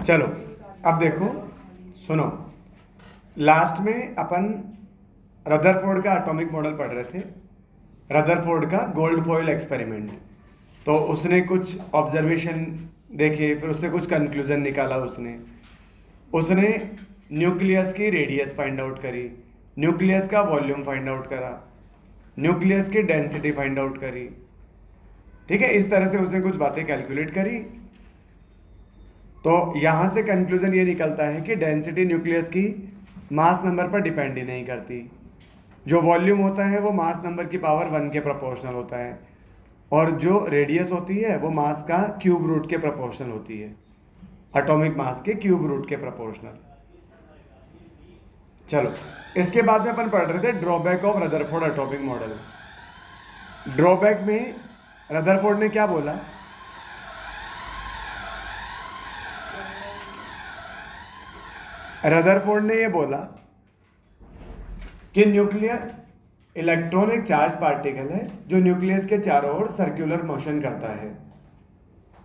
चलो अब देखो, सुनो। लास्ट में अपन रदरफोर्ड का एटॉमिक मॉडल पढ़ रहे थे, रदरफोर्ड का गोल्ड फॉइल एक्सपेरिमेंट। तो उसने कुछ ऑब्जर्वेशन देखे, फिर उससे कुछ कंक्लूजन निकाला। उसने उसने न्यूक्लियस की रेडियस फाइंड आउट करी, न्यूक्लियस का वॉल्यूम फाइंड आउट करा, न्यूक्लियस की डेंसिटी फाइंड आउट करी। ठीक है, इस तरह से उसने कुछ बातें कैलकुलेट करी। तो यहां से कंक्लूजन ये निकलता है कि डेंसिटी न्यूक्लियस की मास नंबर पर डिपेंड ही नहीं करती। जो वॉल्यूम होता है वो मास नंबर की पावर 1 के प्रोपोर्शनल होता है, और जो रेडियस होती है वो मास का क्यूब रूट के प्रोपोर्शनल होती है, एटॉमिक मास के क्यूब रूट के प्रोपोर्शनल। चलो, इसके बाद में अपन पढ़ रहे थे drawback of Rutherford atomic model. Drawback में रदरफोर्ड ने क्या बोला? रदरफोर्ड ने ये बोला कि न्यूक्लियर इलेक्ट्रॉन एक चार्ज पार्टिकल है जो न्यूक्लियस के चारों ओर सर्कुलर मोशन करता है।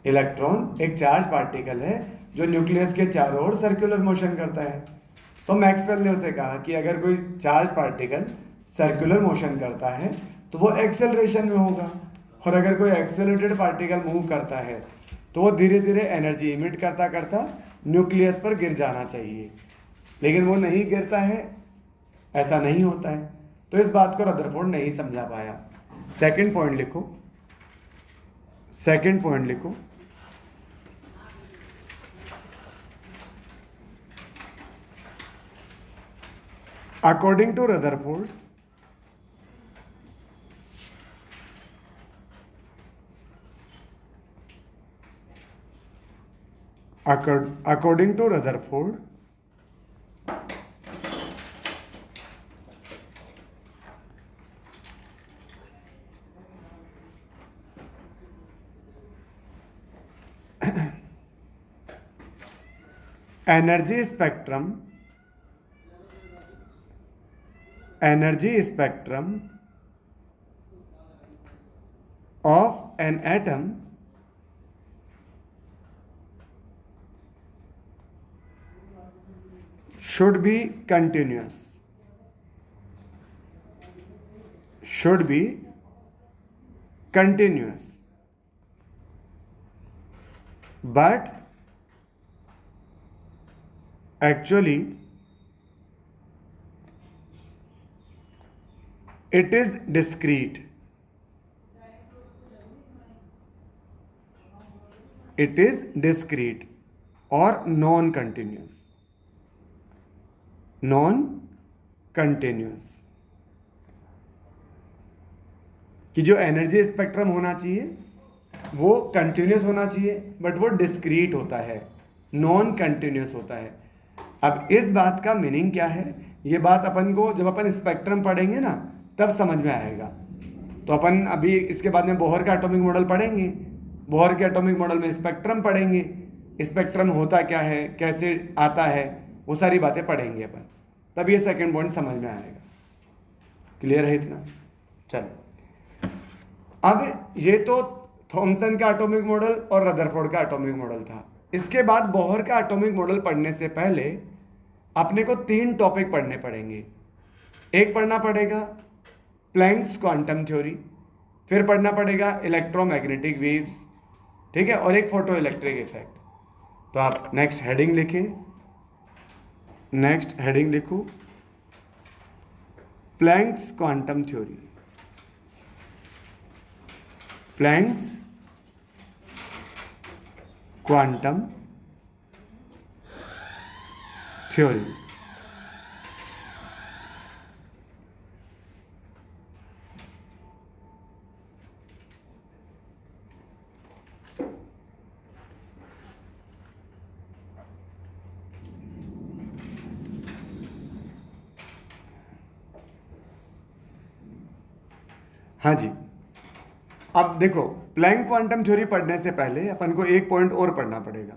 इलेक्ट्रॉन एक चार्ज पार्टिकल है जो न्यूक्लियस के चारों ओर सर्कुलर मोशन करता है। तो मैक्सवेल ने उसे कहा कि अगर कोई चार्ज पार्टिकल सर्कुलर मोशन करता है तो वो एक्सेलरेशन में होगा, और अगर कोई एक्सेलरेटेड पार्टिकल मूव करता है तो वो धीरे धीरे एनर्जी इमिट करता करता न्यूक्लियस पर गिर जाना चाहिए, लेकिन वो नहीं गिरता है, ऐसा नहीं होता है। तो इस बात को रदरफोर्ड नहीं समझा पाया। सेकंड पॉइंट लिखो, सेकंड पॉइंट लिखो। According to Rutherford, according to Rutherford, energy spectrum of an atom should be continuous, but actually it is discrete. It is discrete or non-continuous. Non-continuous कि जो एनर्जी स्पेक्ट्रम होना चाहिए वो continuous होना चाहिए, but वो discrete होता है, नॉन कंटिन्यूस होता है। अब इस बात का मीनिंग क्या है, ये बात अपन को जब अपन स्पेक्ट्रम पढ़ेंगे ना तब समझ में आएगा। तो अपन अभी इसके बाद में बोहर का एटॉमिक मॉडल पढ़ेंगे, बोहर के एटॉमिक मॉडल में स्पेक्ट्रम पढ़ेंगे, स्पेक्ट्रम होता क्या है, कैसे आता है, वो सारी बातें पढ़ेंगे अपन, तब ये सेकंड पॉइंट समझ में आएगा। क्लियर है इतना? चलो, अब ये तो थॉमसन का एटॉमिक मॉडल और रदरफोर्ड का एटॉमिक मॉडल था। इसके बाद बोहर का एटॉमिक मॉडल पढ़ने से पहले अपने को 3 टॉपिक पढ़ने पड़ेंगे। एक पढ़ना पड़ेगा प्लैंक्स क्वांटम थ्योरी, फिर पढ़ना पड़ेगा इलेक्ट्रोमैग्नेटिक वेव्स, ठीक है, और एक फोटो इलेक्ट्रिक इफेक्ट। तो आप नेक्स्ट हेडिंग लिखें, नेक्स्ट हेडिंग लिखो Planck's quantum theory, Planck's quantum theory. हाँ जी, अब देखो प्लैंक क्वांटम थ्योरी पढ़ने से पहले अपन को एक पॉइंट और पढ़ना पड़ेगा,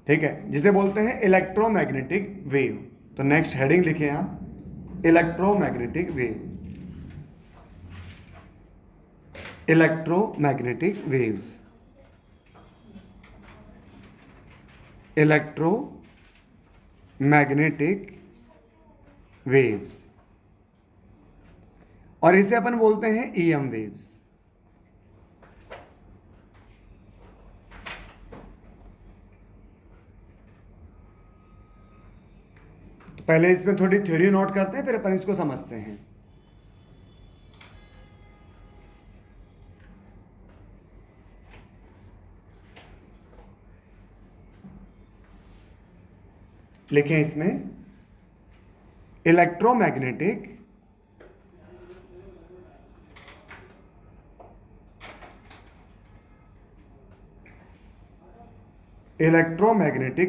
ठीक है, जिसे बोलते हैं इलेक्ट्रोमैग्नेटिक वेव। तो नेक्स्ट हेडिंग लिखे आप electromagnetic wave, electromagnetic waves. Electromagnetic waves, और इसे अपन बोलते हैं ईएम वेव्स। तो पहले इसमें थोड़ी थ्योरी नोट करते हैं, फिर अपन इसको समझते हैं। लिखें इसमें electromagnetic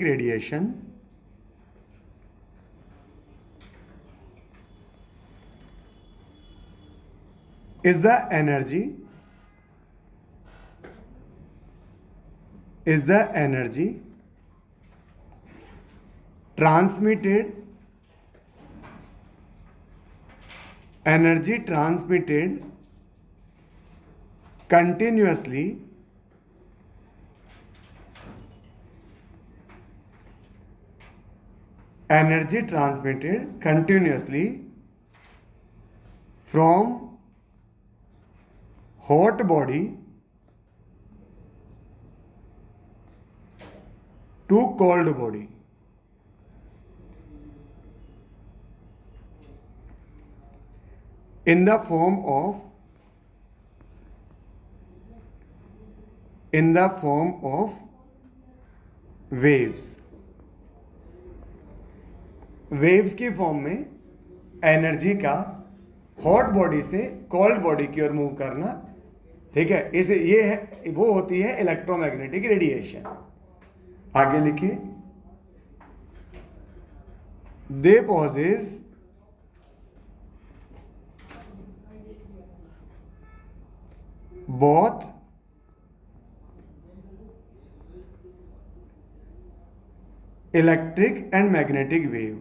radiation is the energy transmitted continuously from hot body to cold body, in the form of waves। Waves की फॉर्म में एनर्जी का हॉट बॉडी से कोल्ड बॉडी की ओर मूव करना, ठीक है। इसे ये है, वो होती है इलेक्ट्रोमैग्नेटिक रेडिएशन। आगे लिखिए, they possess both electric and magnetic wave,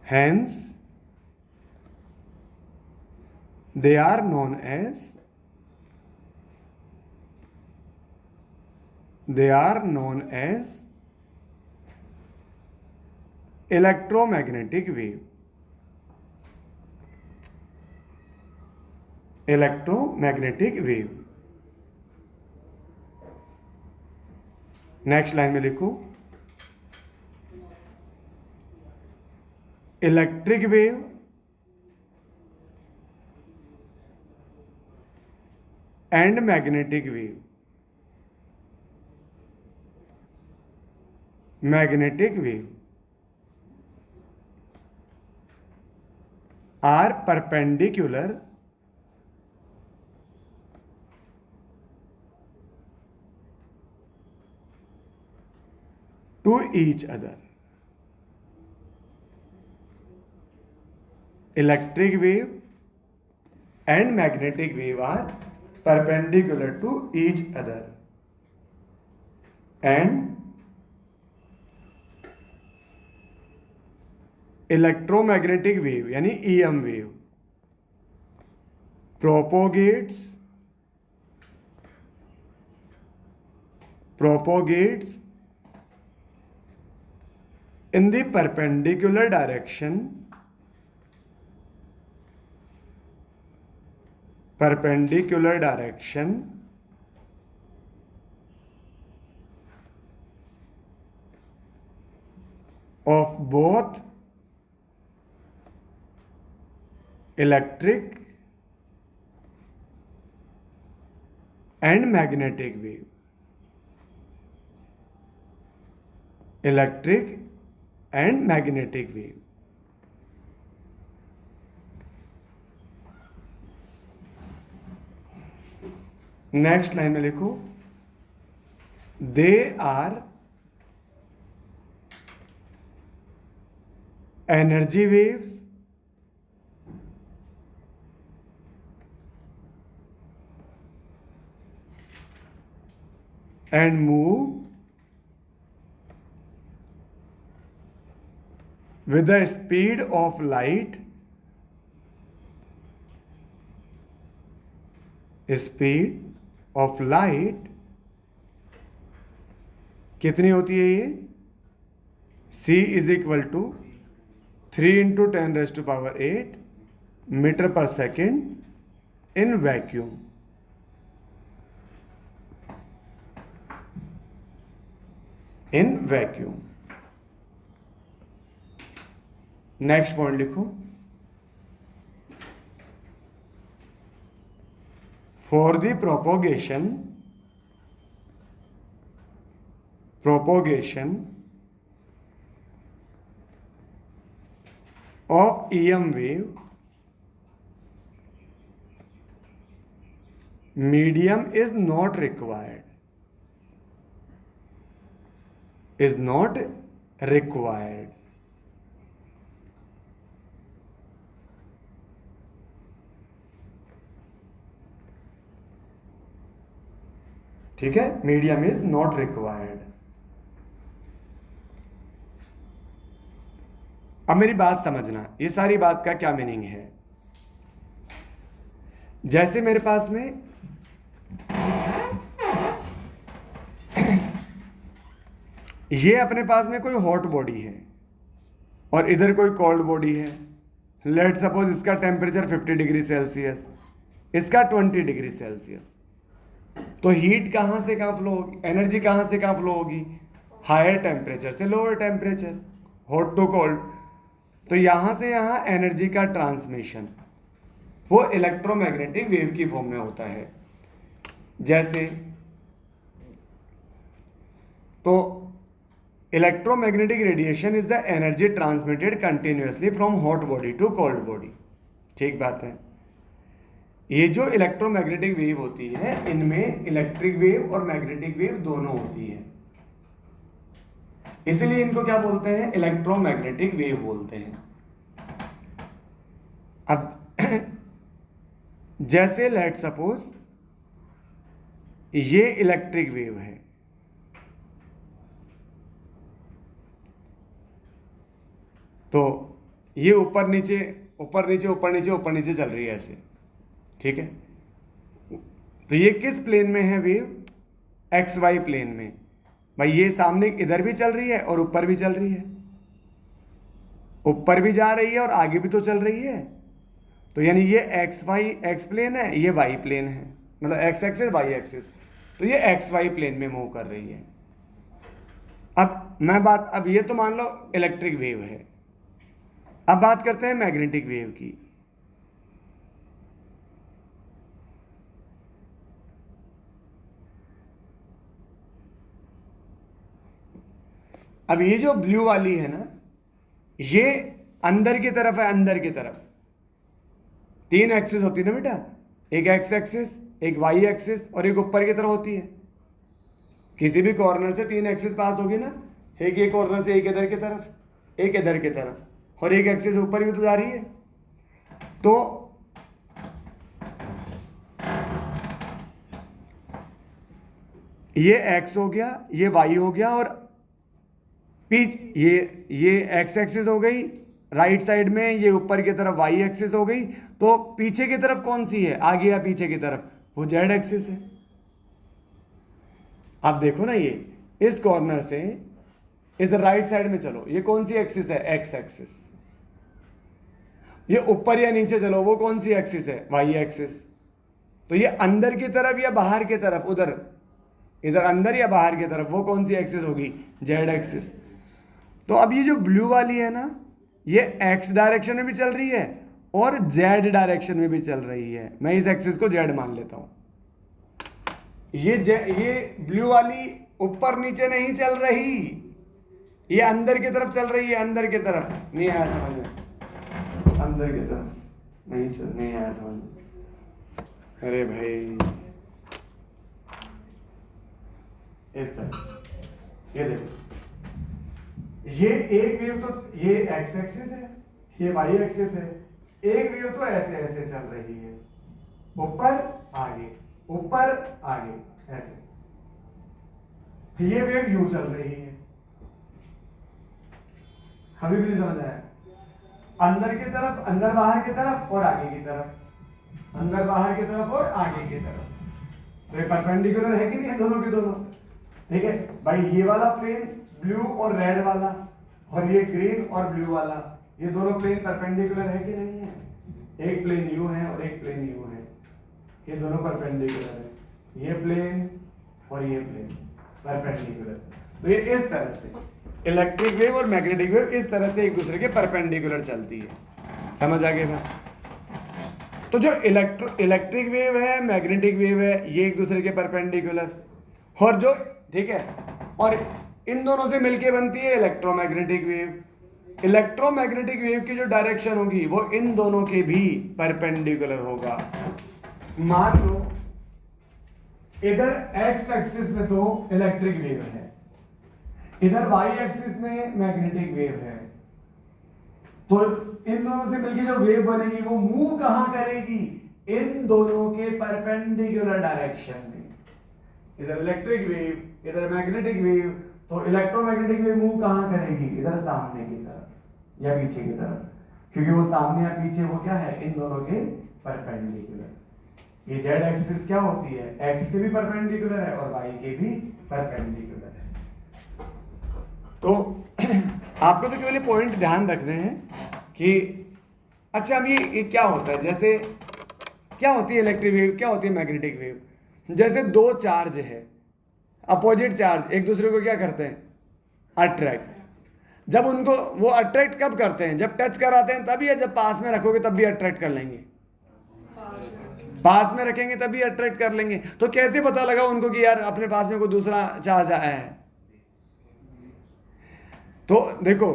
hence they are known as electromagnetic wave। Next line में लिखो, electric wave and magnetic wave are perpendicular to each other। Electric wave and magnetic wave are perpendicular to each other, and electromagnetic wave यानी EM wave propagates in the perpendicular direction of both electric and magnetic wave। Next line में लिखो, they are energy waves and move with the speed of light, कितनी होती है ये? c is equal to 3 × 10⁸ metre पर second in vacuum. Next point लिखो, for the propagation of EM wave, medium is not required. ठीक है, medium is not required. अब मेरी बात समझना, ये सारी बात का क्या मीनिंग है। जैसे मेरे पास में ये अपने पास में कोई हॉट बॉडी है और इधर कोई कोल्ड बॉडी है। लेट सपोज इसका टेम्परेचर 50 डिग्री सेल्सियस, इसका 20 डिग्री सेल्सियस। तो हीट कहां से कहां फ्लो होगी, एनर्जी कहां से कहां फ्लो होगी? हायर टेम्परेचर से lower temperature, hot to cold. तो यहां से यहां एनर्जी का ट्रांसमिशन वो इलेक्ट्रोमैग्नेटिक वेव की फॉर्म में होता है। जैसे तो electromagnetic radiation is the energy transmitted continuously from hot body to cold body. ठीक बात है। ये जो इलेक्ट्रोमैग्नेटिक वेव होती है, इनमें इलेक्ट्रिक वेव और मैग्नेटिक वेव दोनों होती है, इसलिए इनको क्या बोलते हैं? इलेक्ट्रोमैग्नेटिक वेव बोलते हैं। अब जैसे लेट सपोज ये इलेक्ट्रिक वेव है, तो ये ऊपर नीचे ऊपर नीचे ऊपर नीचे ऊपर नीचे चल रही है ऐसे। ठीक है, तो ये किस प्लेन में है वेव? एक्स वाई प्लेन में। भाई ये सामने इधर भी चल रही है और ऊपर भी चल रही है, ऊपर भी जा रही है और आगे भी तो चल रही है। तो यानी ये एक्स प्लेन है, ये वाई प्लेन है, मतलब एक्स एक्सिस वाई एक्सिस। तो ये एक्स वाई प्लेन में मूव कर रही है। अब ये तो मान लो इलेक्ट्रिक वेव है। अब बात करते हैं मैग्नेटिक वेव की। अब ये जो ब्लू वाली है ना, ये अंदर की तरफ है, अंदर की तरफ। 3 एक्सिस होती है ना बेटा, एक एक्स एक्सिस, एक वाई एक्सिस और एक ऊपर की तरफ होती है। किसी भी कॉर्नर से 3 एक्सिस पास होगी ना, एक ये कॉर्नर से एक इधर की तरफ, एक इधर की तरफ, और एक एक्सिस ऊपर भी तो जा रही है। तो ये एक्स हो गया, ये वाई हो गया, और ये एक्स एक्सिस हो गई राइट साइड में, ये ऊपर की तरफ वाई एक्सिस हो गई। तो पीछे की तरफ कौन सी है, आगे या पीछे की तरफ? वो जेड एक्सिस है। आप देखो ना, ये इस कॉर्नर से इधर राइट साइड में चलो, ये कौन सी एक्सिस है? X axis. ये ऊपर या नीचे चलो, वो कौन सी एक्सिस है? Y axis. तो ये अंदर की तरफ या बाहर की तरफ, उधर इधर अंदर या बाहर की तरफ, वो कौन सी एक्सिस होगी? Z axis. तो अब ये जो ब्लू वाली है ना, ये एक्स डायरेक्शन में भी चल रही है और जेड डायरेक्शन में भी चल रही है। मैं इस एक्सिस को जेड मान लेता हूं। ये ब्लू वाली ऊपर नीचे नहीं चल रही, ये अंदर की तरफ चल रही है। अंदर की तरफ नहीं आया समझ में? अंदर की तरफ नहीं आया समझ में? अरे भाई, इस तरह ये देखो, ये एक वेव तो ये एक्स एक्सिस है, ये वाई एक्सिस है। एक वेव तो ऐसे ऐसे चल रही है, ऊपर आगे ऊपर आगे ऐसे। ये वेव यूं चल रही है। अभी भी नहीं समझ आया? अंदर की तरफ, अंदर बाहर की तरफ और आगे की तरफ, अंदर बाहर की तरफ और आगे की तरफ। तो ये परपेंडिकुलर है कि नहीं है दोनों के दोनों? ठीक है भाई, ये वाला प्लेन ब्लू और रेड वाला और ये ग्रीन और ब्लू वाला, ये दोनों प्लेन परपेंडिकुलर है कि नहीं है? एक प्लेन यू है और एक प्लेन यू है, ये दोनों परपेंडिकुलर है। ये प्लेन और ये प्लेन परपेंडिकुलर। तो ये इस तरह से इलेक्ट्रिक वेव और मैग्नेटिक वेव इस तरह से एक दूसरे के परपेंडिकुलर चलती है। समझ आ गया? तो जो इलेक्ट्रिक वेव है, मैग्नेटिक वेव है, ये एक दूसरे के परपेंडिकुलर, और जो ठीक है, और इन दोनों से मिलके बनती है इलेक्ट्रोमैग्नेटिक वेव। इलेक्ट्रोमैग्नेटिक वेव की जो डायरेक्शन होगी वो इन दोनों के भी परपेंडिकुलर होगा। मान लो इधर एक्स एक्सिस में तो इलेक्ट्रिक वेव है, इधर वाई एक्सिस में मैग्नेटिक वेव है, तो इन दोनों से मिलकर जो वेव बनेगी वो मूव कहां करेगी? इन दोनों के परपेंडिकुलर डायरेक्शन में। इधर इलेक्ट्रिक वेव, इधर मैग्नेटिक वेव, तो इलेक्ट्रोमैग्नेटिक वेव मूव कहां करेगी? इधर सामने की तरफ या पीछे की तरफ, क्योंकि वो सामने या पीछे वो क्या है? इन दोनों के परपेंडिकुलर। ये जेड एक्सिस क्या होती है? एक्स के भी परपेंडिकुलर है और वाई के भी परपेंडिकुलर है। तो आपको तो केवल पॉइंट ध्यान रखने हैं कि अच्छा अब ये क्या होता है, जैसे क्या होती है इलेक्ट्रिक वेव, क्या होती है मैग्नेटिक वेव? जैसे दो चार्ज है, अपोजिट चार्ज एक दूसरे को क्या करते हैं? अट्रैक्ट। जब उनको वो अट्रैक्ट कब करते हैं? जब टच कराते हैं तभी, या जब पास में रखोगे तब भी अट्रैक्ट कर लेंगे? पास में रखेंगे तभी अट्रैक्ट कर लेंगे। तो कैसे पता लगा उनको कि यार अपने पास में कोई दूसरा चार्ज आया है? तो देखो,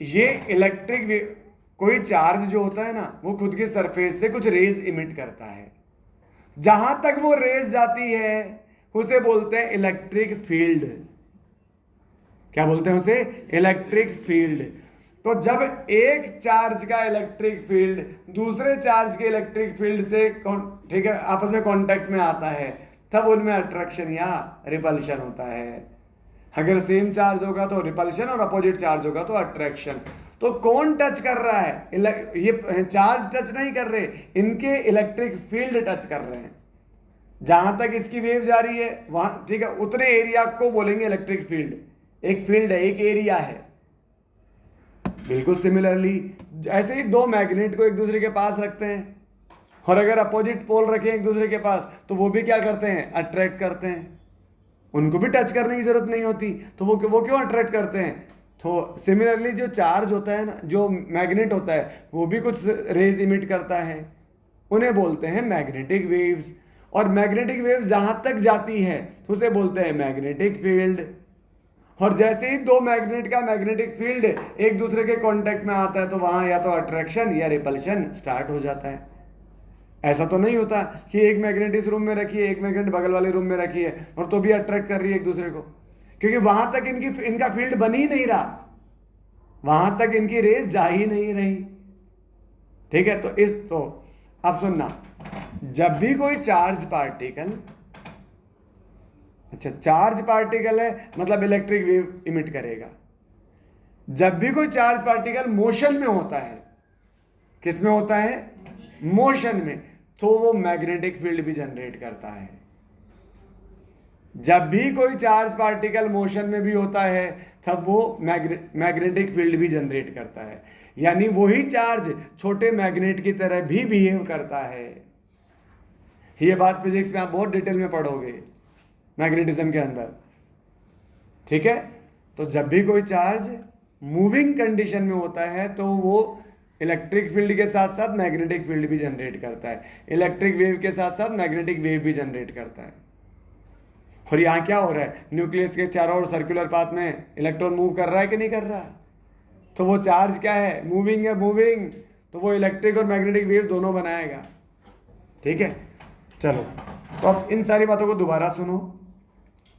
ये इलेक्ट्रिक वेव, कोई चार्ज जो होता है ना, वो खुद के सरफेस से कुछ रेज इमिट करता है। जहां तक वो रेज जाती है उसे बोलते हैं इलेक्ट्रिक फील्ड। क्या बोलते हैं उसे? Electric field. तो जब एक चार्ज का इलेक्ट्रिक फील्ड दूसरे चार्ज के इलेक्ट्रिक फील्ड से ठीक है आपस में कांटेक्ट में आता है, तब उनमें अट्रैक्शन या रिपल्शन होता है। अगर सेम चार्ज होगा तो रिपल्शन और अपोजिट चार्ज होगा तो अट्रैक्शन। तो कौन टच कर रहा है? ये चार्ज टच नहीं कर रहे, इनके इलेक्ट्रिक फील्ड टच कर रहे हैं। जहां तक इसकी वेव जा रही है वहां, ठीक है, उतने एरिया को बोलेंगे इलेक्ट्रिक फील्ड। एक फील्ड है, एक एरिया है। बिल्कुल सिमिलरली ऐसे ही दो मैग्नेट को एक दूसरे के पास रखते हैं, और अगर अपोजिट पोल रखें एक दूसरे के पास तो वो भी क्या करते हैं? अट्रैक्ट करते हैं। उनको भी टच करने की जरूरत नहीं होती, तो वो क्यों अट्रैक्ट करते हैं? तो सिमिलरली जो चार्ज होता है ना, जो मैग्नेट होता है, वो भी कुछ रेज इमिट करता है, उन्हें बोलते हैं मैग्नेटिक वेव्स। और मैग्नेटिक वेव्स जहां तक जाती है तो उसे बोलते हैं मैग्नेटिक फील्ड। और जैसे ही दो मैग्नेट का मैग्नेटिक फील्ड एक दूसरे के कांटेक्ट में आता है तो वहां या तो अट्रैक्शन या रिपल्शन स्टार्ट हो जाता है। ऐसा तो नहीं होता कि एक मैग्नेट इस रूम में रखी है, एक मैग्नेट बगल वाले रूम में रखी है और तो भी अट्रैक्ट कर रही है एक दूसरे को, क्योंकि वहां तक इनका फील्ड बन ही नहीं रहा, वहां तक इनकी रेस जा ही नहीं रही। ठीक है, तो अब सुनना, जब भी कोई चार्ज पार्टिकल, अच्छा चार्ज पार्टिकल है मतलब इलेक्ट्रिक वेव इमिट करेगा। जब भी कोई चार्ज पार्टिकल मोशन में होता है, किस में होता है? मोशन में, तो वो मैग्नेटिक फील्ड भी जनरेट करता है। जब भी कोई चार्ज पार्टिकल मोशन में भी होता है तब वो मैग्नेटिक फील्ड भी जनरेट करता है। यानी वही चार्ज छोटे मैग्नेट की तरह भी बिहेव करता है। ये बात फिजिक्स में आप बहुत डिटेल में पढ़ोगे मैग्नेटिज्म के अंदर। ठीक है, तो जब भी कोई चार्ज मूविंग कंडीशन में होता है तो वो इलेक्ट्रिक फील्ड के साथ साथ मैग्नेटिक फील्ड भी जनरेट करता है, इलेक्ट्रिक वेव के साथ साथ मैग्नेटिक वेव भी जनरेट करता है। और यहां क्या हो रहा है? न्यूक्लियस के चारों ओर सर्कुलर पाथ में इलेक्ट्रॉन मूव कर रहा है कि नहीं कर रहा? तो वो चार्ज क्या है? मूविंग है, मूविंग, तो वो इलेक्ट्रिक और मैग्नेटिक वेव दोनों बनाएगा। ठीक है, चलो तो अब इन सारी बातों को दोबारा सुनो।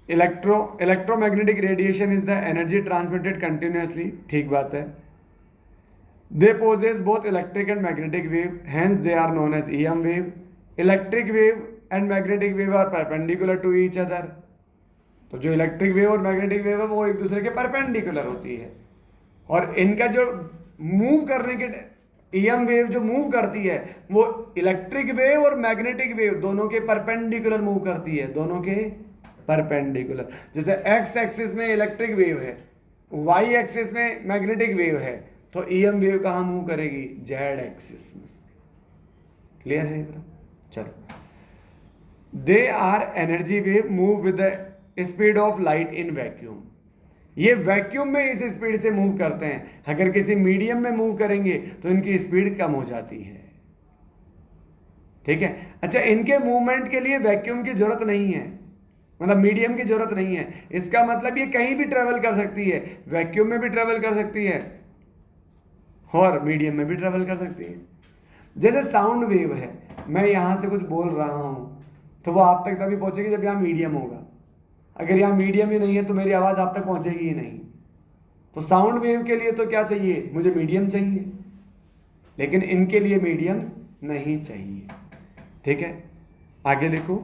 Electromagnetic radiation is the energy transmitted continuously, ठीक बात है। They possess both electric and magnetic wave, hence they are known as EM wave. Electric wave and magnetic wave are perpendicular to each other. तो जो electric wave और magnetic wave है वो एक दूसरे के परपेंडिकुलर होती है। और इनका जो मूव करने के ईएम वेव जो मूव करती है वो इलेक्ट्रिक वेव और मैग्नेटिक वेव दोनों के परपेंडिकुलर मूव करती है, दोनों के परपेंडिकुलर। जैसे एक्स एक्सिस में इलेक्ट्रिक वेव है, वाई एक्सिस में मैग्नेटिक वेव है, तो ईएम वेव कहां मूव करेगी? जेड एक्सिस में। क्लियर है? चलो, they are energy wave move with the speed of light in vacuum. ये वैक्यूम में इस स्पीड से मूव करते हैं। अगर किसी मीडियम में मूव करेंगे तो इनकी स्पीड कम हो जाती है। ठीक है। अच्छा, इनके मूवमेंट के लिए वैक्यूम की जरूरत नहीं है, मतलब मीडियम की जरूरत नहीं है। इसका मतलब ये कहीं भी ट्रेवल कर सकती है, वैक्यूम में भी ट्रेवल कर सकती है और मीडियम में भी ट्रेवल कर सकती है। जैसे साउंड वेव है, मैं यहां से कुछ बोल रहा हूं तो वो आप तक तभी पहुंचेगी जब यहां मीडियम होगा। अगर यहां मीडियम ही नहीं है तो मेरी आवाज आप तक पहुंचेगी ही नहीं। तो साउंड वेव के लिए तो क्या चाहिए? मुझे मीडियम चाहिए, लेकिन इनके लिए मीडियम नहीं चाहिए। ठीक है, आगे लिखो।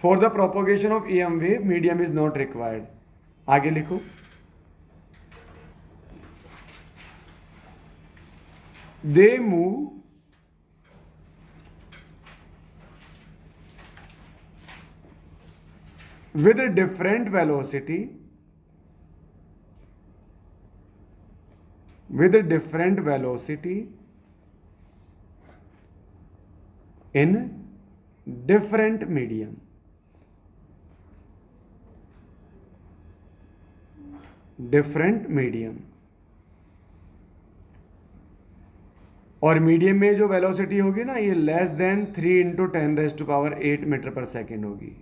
For the propagation of EM wave medium is not required. आगे लिखो। They move with a different velocity in different medium। और मीडियम में जो वेलोसिटी होगी ना, ये लेस देन 3 × 10⁸ मीटर पर सेकेंड होगी।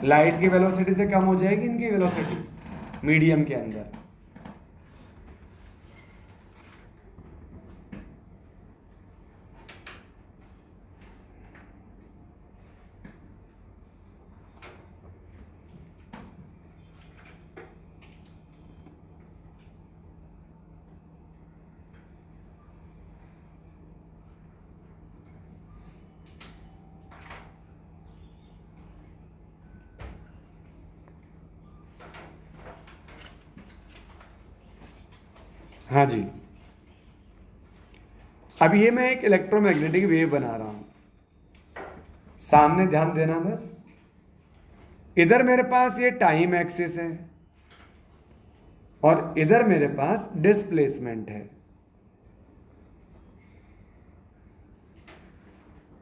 लाइट की वेलोसिटी से कम हो जाएगी इनकी वेलोसिटी मीडियम के अंदर। हाँ जी, अब ये मैं एक इलेक्ट्रोमैग्नेटिक वेव बना रहा हूं। सामने ध्यान देना बस। इधर मेरे पास ये टाइम एक्सिस है और इधर मेरे पास डिस्प्लेसमेंट है।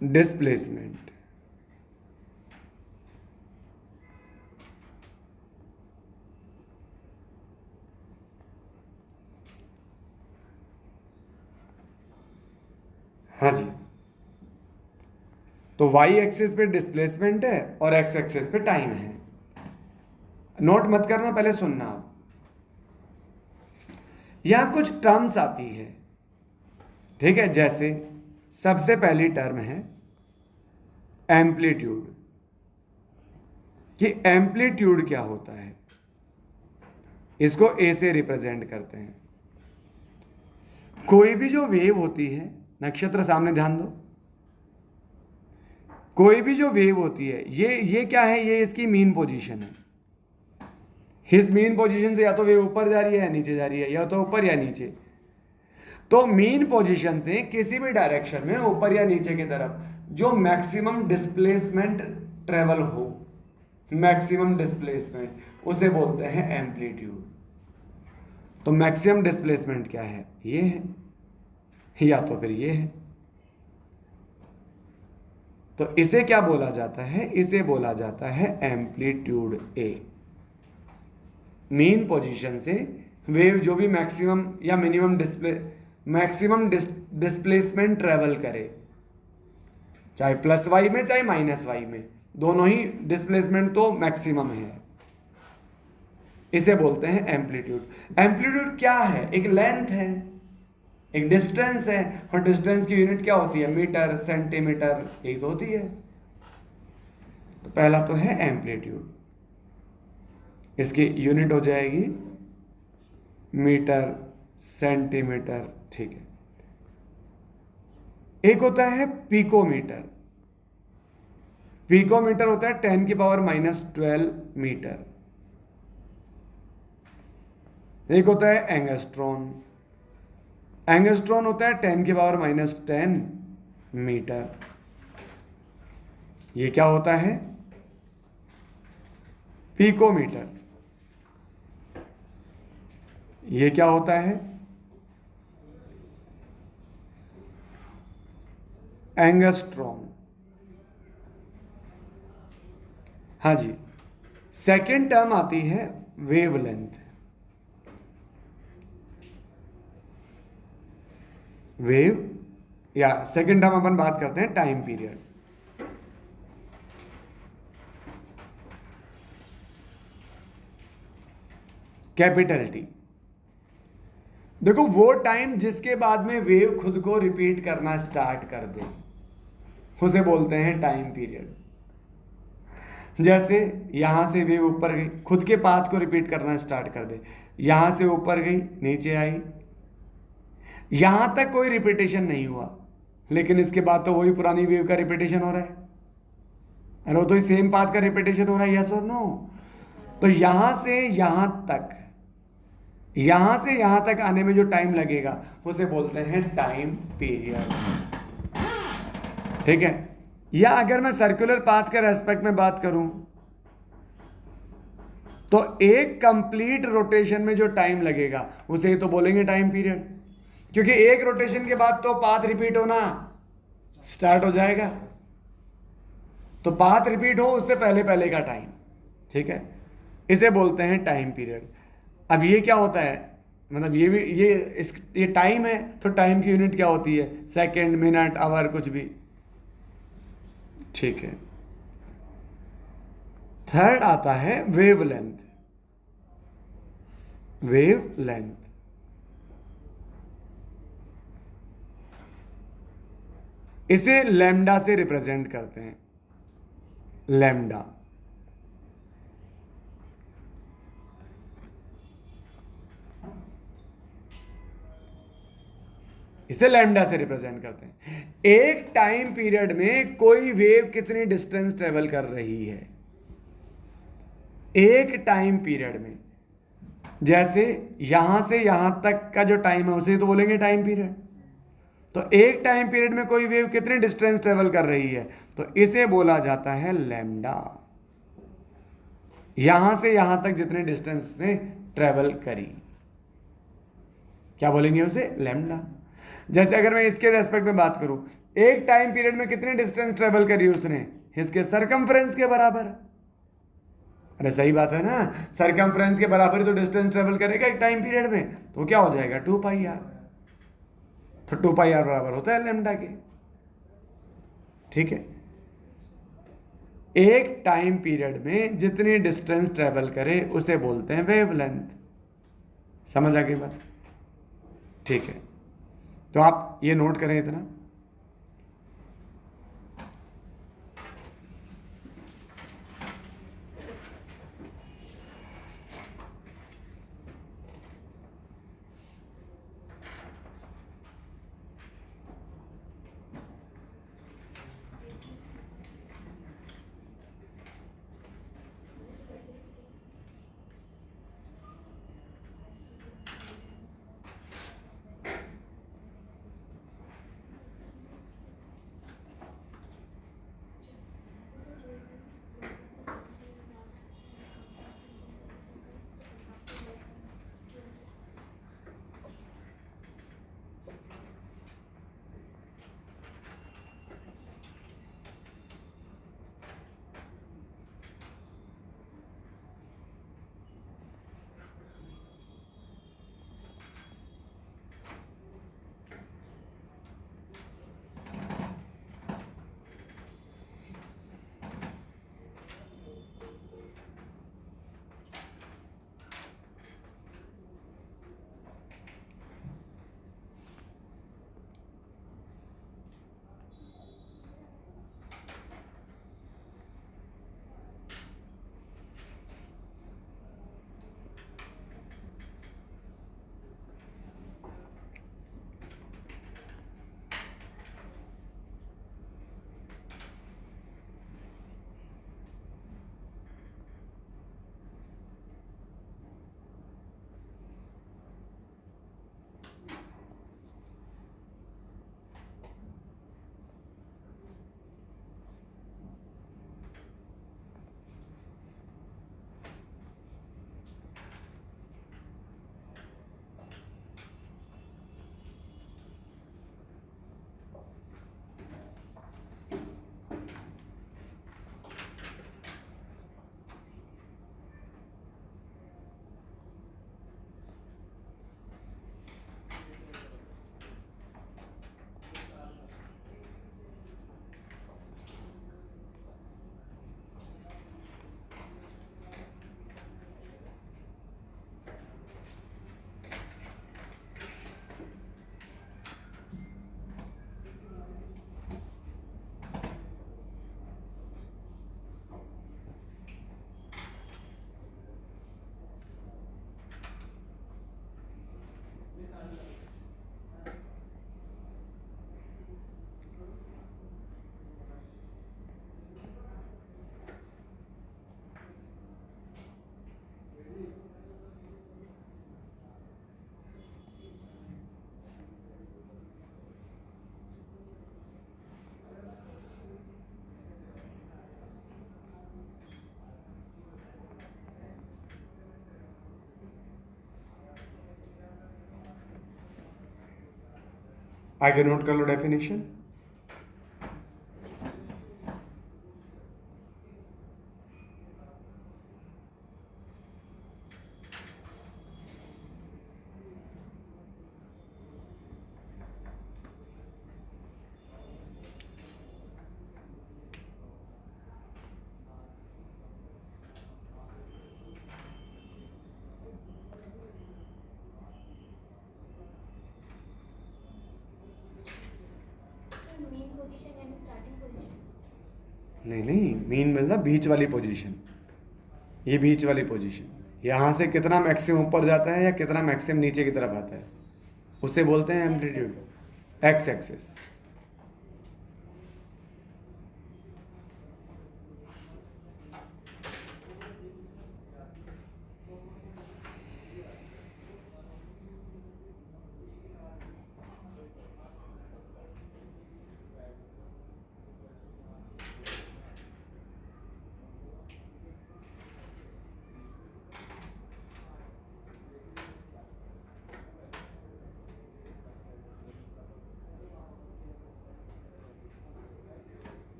डिस्प्लेसमेंट हाँ जी, तो वाई एक्सिस पे डिस्प्लेसमेंट है और एक्स एक्सिस पे टाइम है। नोट मत करना, पहले सुनना। यहां कुछ टर्म्स आती है। ठीक है, जैसे सबसे पहली टर्म है एम्पलीट्यूड। कि एम्पलीट्यूड क्या होता है? इसको ए से रिप्रेजेंट करते हैं। कोई भी जो वेव होती है, नक्षत्र सामने ध्यान दो, कोई भी जो वेव होती है, ये क्या है? ये इसकी मीन पोजीशन है। इस मीन पोजीशन से या तो वेव ऊपर जा रही है या नीचे जा रही है, या तो ऊपर या नीचे। तो मीन पोजीशन से किसी भी डायरेक्शन में ऊपर या नीचे की तरफ जो मैक्सिमम डिस्प्लेसमेंट ट्रेवल हो, मैक्सिमम डिस्प्लेसमेंट, उसे बोलते हैं एम्पलीट्यूड। तो मैक्सिमम डिस्प्लेसमेंट क्या है? ये है, या तो फिर ये है। तो इसे क्या बोला जाता है? इसे बोला जाता है एम्पलीट्यूड ए। मीन पोजीशन से वेव जो भी मैक्सिमम या मिनिमम डिस्प्लेसमेंट ट्रेवल करे, चाहे प्लस वाई में चाहे माइनस वाई में, दोनों ही डिस्प्लेसमेंट तो मैक्सिमम है, इसे बोलते हैं एम्पलीट्यूड। एम्पलीट्यूड क्या है? एक लेंथ है, एक डिस्टेंस है, और डिस्टेंस की यूनिट क्या होती है? मीटर, सेंटीमीटर, यही तो होती है। तो पहला तो है एम्पलीट्यूड, इसकी यूनिट हो जाएगी मीटर, सेंटीमीटर। ठीक है। एक होता है पिकोमीटर। पिकोमीटर होता है 10⁻⁻12 मीटर। एक होता है एंगस्ट्रॉन। एंगस्ट्रॉन होता है 10⁻⁻10 मीटर। ये क्या होता है? पिकोमीटर। ये क्या होता है? एंगस्ट्रॉम। हाँ जी। सेकेंड टर्म आती है वेवलेंथ। वेव या सेकेंड टर्म अपन बात करते हैं टाइम पीरियड। Capital T. देखो वो टाइम जिसके बाद में वेव खुद को रिपीट करना स्टार्ट कर दे उसे बोलते हैं टाइम पीरियड। जैसे यहां से वेव ऊपर गई, खुद के पाथ को रिपीट करना स्टार्ट कर दे, यहां से ऊपर गई, नीचे आई, यहां तक कोई रिपीटेशन नहीं हुआ, लेकिन इसके बाद तो वही पुरानी वेव का रिपीटेशन हो रहा है। अरे वो तो सेम पाथ का रिपीटेशन हो रहा है, यस और नो? तो यहां से यहां तक, यहां से यहां तक आने में जो टाइम लगेगा उसे बोलते हैं टाइम पीरियड। ठीक है? या अगर मैं सर्कुलर पाथ के रेस्पेक्ट में बात करूं तो एक कंप्लीट रोटेशन में जो टाइम लगेगा उसे तो बोलेंगे टाइम पीरियड, क्योंकि एक रोटेशन के बाद तो पाथ रिपीट होना स्टार्ट हो जाएगा। तो पाथ रिपीट हो उससे पहले पहले का टाइम। ठीक है? इसे बोलते हैं टाइम पीरियड। अब ये क्या होता है? मतलब ये भी ये टाइम है, तो टाइम की यूनिट क्या होती है? सेकंड, मिनट, आवर, कुछ भी। ठीक है। थर्ड आता है वेवलेंथ। वेवलेंथ इसे लैम्डा से रिप्रेजेंट करते हैं। लैम्डा। इसे लैम्डा से रिप्रेजेंट करते हैं। एक टाइम पीरियड में कोई वेव कितनी डिस्टेंस ट्रेवल कर रही है, एक टाइम पीरियड में। जैसे यहां से यहां तक का जो टाइम है उसे तो बोलेंगे टाइम पीरियड। तो एक टाइम पीरियड में कोई वेव कितनी डिस्टेंस ट्रेवल कर रही है, तो इसे बोला जाता है लैम्डा। यहां से यहां तक जितने डिस्टेंस उसने ट्रेवल करी, क्या बोलेंगे उसे? लैम्डा। जैसे अगर मैं इसके रेस्पेक्ट में बात करूं, एक टाइम पीरियड में कितनी डिस्टेंस ट्रेवल करी उसने? इसके सरकमफ्रेंस के बराबर। अरे सही बात है ना, सरकमफ्रेंस के बराबर ही तो डिस्टेंस ट्रेवल करेगा एक टाइम पीरियड में, तो क्या हो जाएगा? 2πr। तो 2πr बराबर होता है लैम्डा के। ठीक है? एक टाइम पीरियड में जितनी डिस्टेंस ट्रेवल करे उसे बोलते हैं वेवलेंथ। समझ आ गई बात? ठीक है, तो आप ये नोट करें इतना। आगे नोट कर लो डेफिनेशन। नहीं नहीं, मीन मतलब बीच वाली पोजीशन, ये बीच वाली पोजीशन, यहाँ से कितना मैक्सिमम ऊपर जाता है या कितना मैक्सिमम नीचे की तरफ आता है, उसे बोलते हैं एम्पलीट्यूड, एक्स एक्सिस।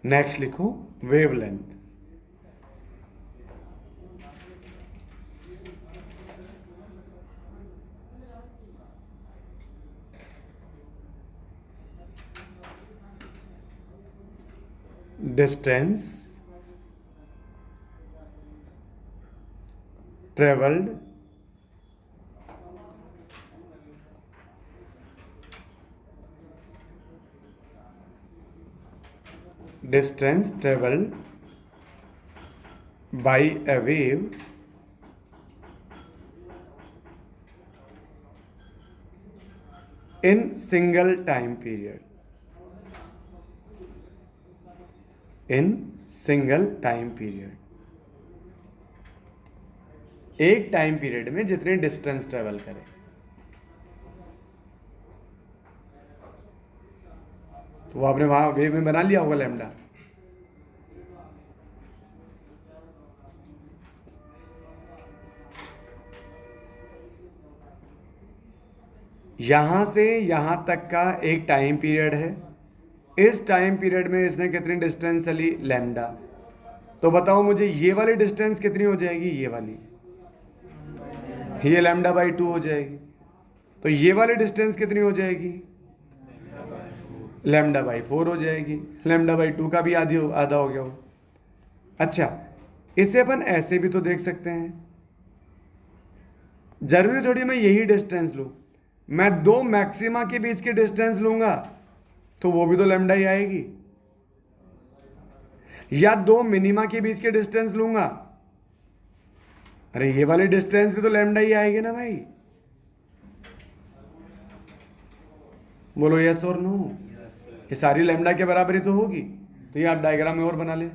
नेक्स्ट लिखो wavelength. Distance travelled distance traveled by a wave in single time period, in single time period, एक टाइम पीरियड में जितनी डिस्टेंस ट्रेवल करे। तो वो आपने वहां वेव में बना लिया होगा लैम्डा। यहां से यहां तक का एक टाइम पीरियड है, इस टाइम पीरियड में इसने कितनी डिस्टेंस चली, लैम्डा। तो बताओ मुझे ये वाली डिस्टेंस कितनी हो जाएगी, ये वाली, ये लैम्डा बाई 2 हो जाएगी। तो ये वाली डिस्टेंस कितनी हो जाएगी, लैम्डा बाई 4 हो जाएगी। लैम्डा बाई 2 का भी आधा हो गया हो। अच्छा, इसे अपन ऐसे भी तो देख सकते हैं, जरूरी थोड़ी मैं यही डिस्टेंस लूं, मैं दो मैक्सिमा के बीच की डिस्टेंस लूंगा तो वो भी तो लैम्डा ही आएगी, या दो मिनिमा के बीच की डिस्टेंस लूंगा, अरे ये वाली डिस्टेंस भी तो लैम्डा ही आएगी ना भाई। बोलो यस और नो। ये सारी लैम्डा के बराबर ही तो होगी। तो ये आप डायग्राम में और बना ले।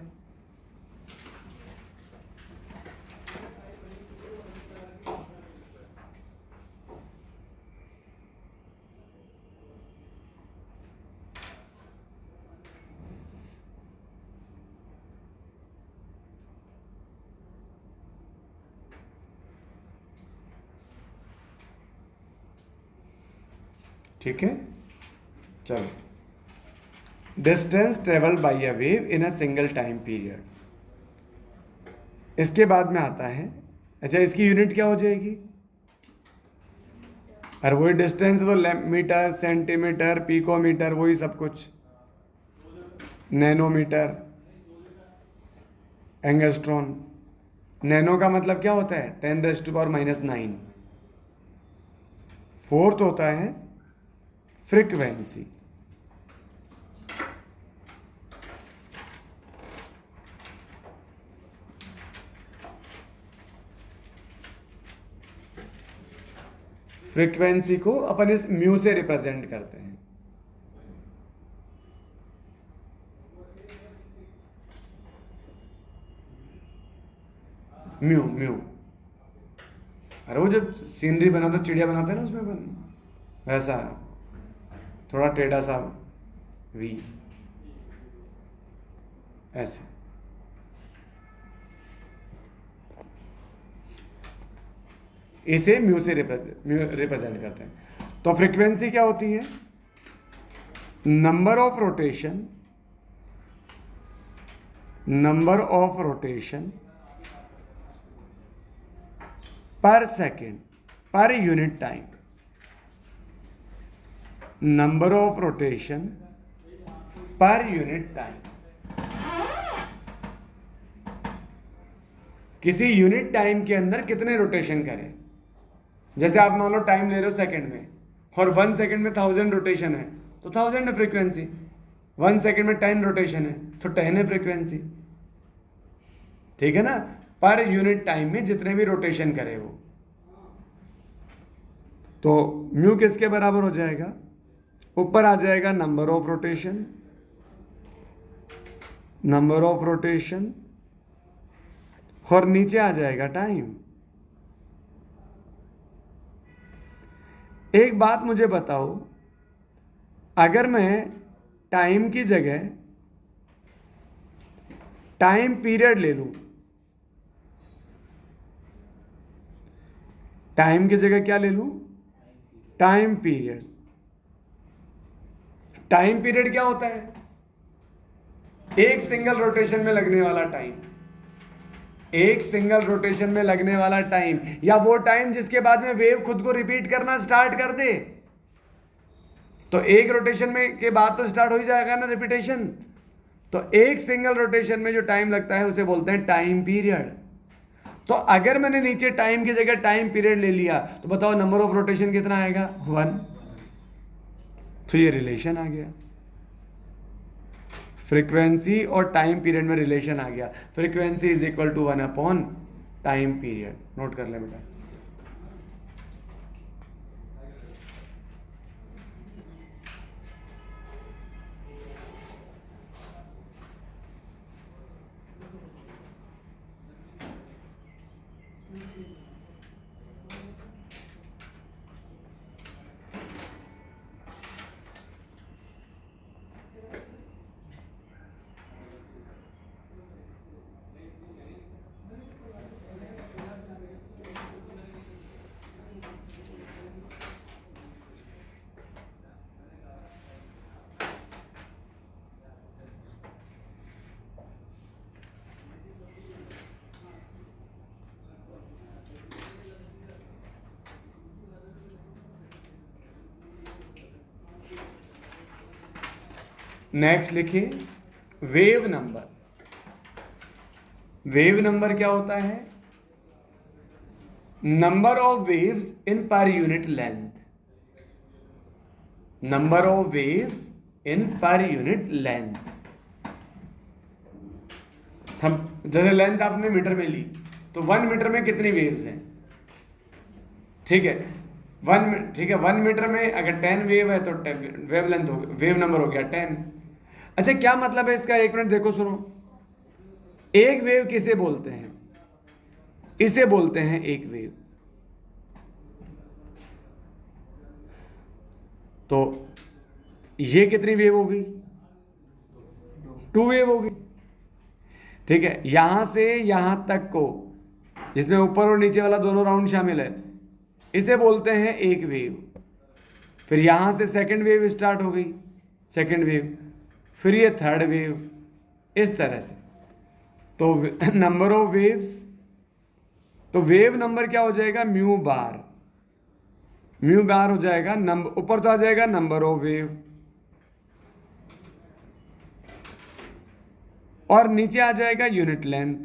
ठीक है, चलो। Distance travelled by a wave in a single time period, इसके बाद में आता है, अच्छा इसकी यूनिट क्या हो जाएगी, और वही डिस्टेंस तो मीटर, सेंटीमीटर, पिकोमीटर, वही सब कुछ, नैनोमीटर, एंगस्ट्रॉन। नैनो का मतलब क्या होता है, 10⁻⁻⁹। फोर्थ होता है फ्रीक्वेंसी। फ्रीक्वेंसी को अपन इस म्यू से रिप्रेजेंट करते हैं। Mu mu. अरे वो जो सीनरी बनाते चिड़िया बनाते हैं ना उसमें वैसा है, थोड़ा टेढ़ा सा वी, ऐसे। इसे म्यू से रिप्रेजेंट करते हैं। तो फ्रीक्वेंसी क्या होती है? नंबर ऑफ रोटेशन पर second per unit time. Number of rotation per unit time. किसी यूनिट टाइम के अंदर कितने रोटेशन करें। जैसे आप मान लो टाइम ले रहे हो सेकंड में, और 1 सेकंड में 1000 रोटेशन है तो 1000 है फ्रीक्वेंसी। 1 सेकंड में 10 रोटेशन है तो 10 है फ्रीक्वेंसी। ठीक है ना? पर यूनिट टाइम में जितने भी रोटेशन करे वो। तो म्यू किसके बराबर हो जाएगा? ऊपर आ जाएगा नंबर ऑफ रोटेशन और नीचे आ जाएगा टाइम। एक बात मुझे बताओ, अगर मैं टाइम की जगह टाइम पीरियड ले लूं, टाइम की जगह क्या ले लूं? Time period. टाइम पीरियड क्या होता है? एक सिंगल रोटेशन में लगने वाला टाइम। एक सिंगल रोटेशन में लगने वाला टाइम, या वो टाइम जिसके बाद में वेव खुद को रिपीट करना स्टार्ट कर दे। तो एक रोटेशन में के बाद तो स्टार्ट हो ही जाएगा ना रिपीटेशन। तो एक सिंगल रोटेशन में जो टाइम लगता है उसे बोलते हैं टाइम पीरियड। तो अगर मैंने नीचे टाइम की जगह टाइम पीरियड ले लिया तो बताओ नंबर ऑफ रोटेशन कितना आएगा? 1। तो ये रिलेशन आ गया, फ्रीक्वेंसी और टाइम पीरियड में रिलेशन आ गया। Frequency is equal to 1 upon time period. Note कर ले बेटा। नेक्स्ट लिखिए वेव नंबर। वेव नंबर क्या होता है? Number of waves in per unit length. Number of waves in per unit length. हम जैसे लेंथ आपने मीटर में ली तो 1 मीटर में कितनी वेव्स हैं? ठीक है, 1 मीटर में अगर 10 वेव है तो वेव लेंथ हो गया, वेव नंबर हो गया 10। अच्छा, क्या मतलब है इसका? 1 मिनट देखो, सुनो। एक वेव किसे बोलते हैं? इसे बोलते हैं एक वेव। तो ये कितनी वेव हो गई? 2 वेव हो गई। ठीक है, यहां से यहां तक को, जिसमें ऊपर और नीचे वाला दोनों राउंड शामिल है, इसे बोलते हैं एक वेव। फिर यहां से सेकंड वेव स्टार्ट हो गई, सेकंड वेव, फिर ये थर्ड वेव, इस तरह से। तो नंबर ऑफ वेव्स, तो वेव नंबर क्या हो जाएगा? Mu bar. म्यू बार हो जाएगा नंबर, ऊपर तो आ जाएगा नंबर ऑफ वेव, और नीचे आ जाएगा यूनिट लेंथ,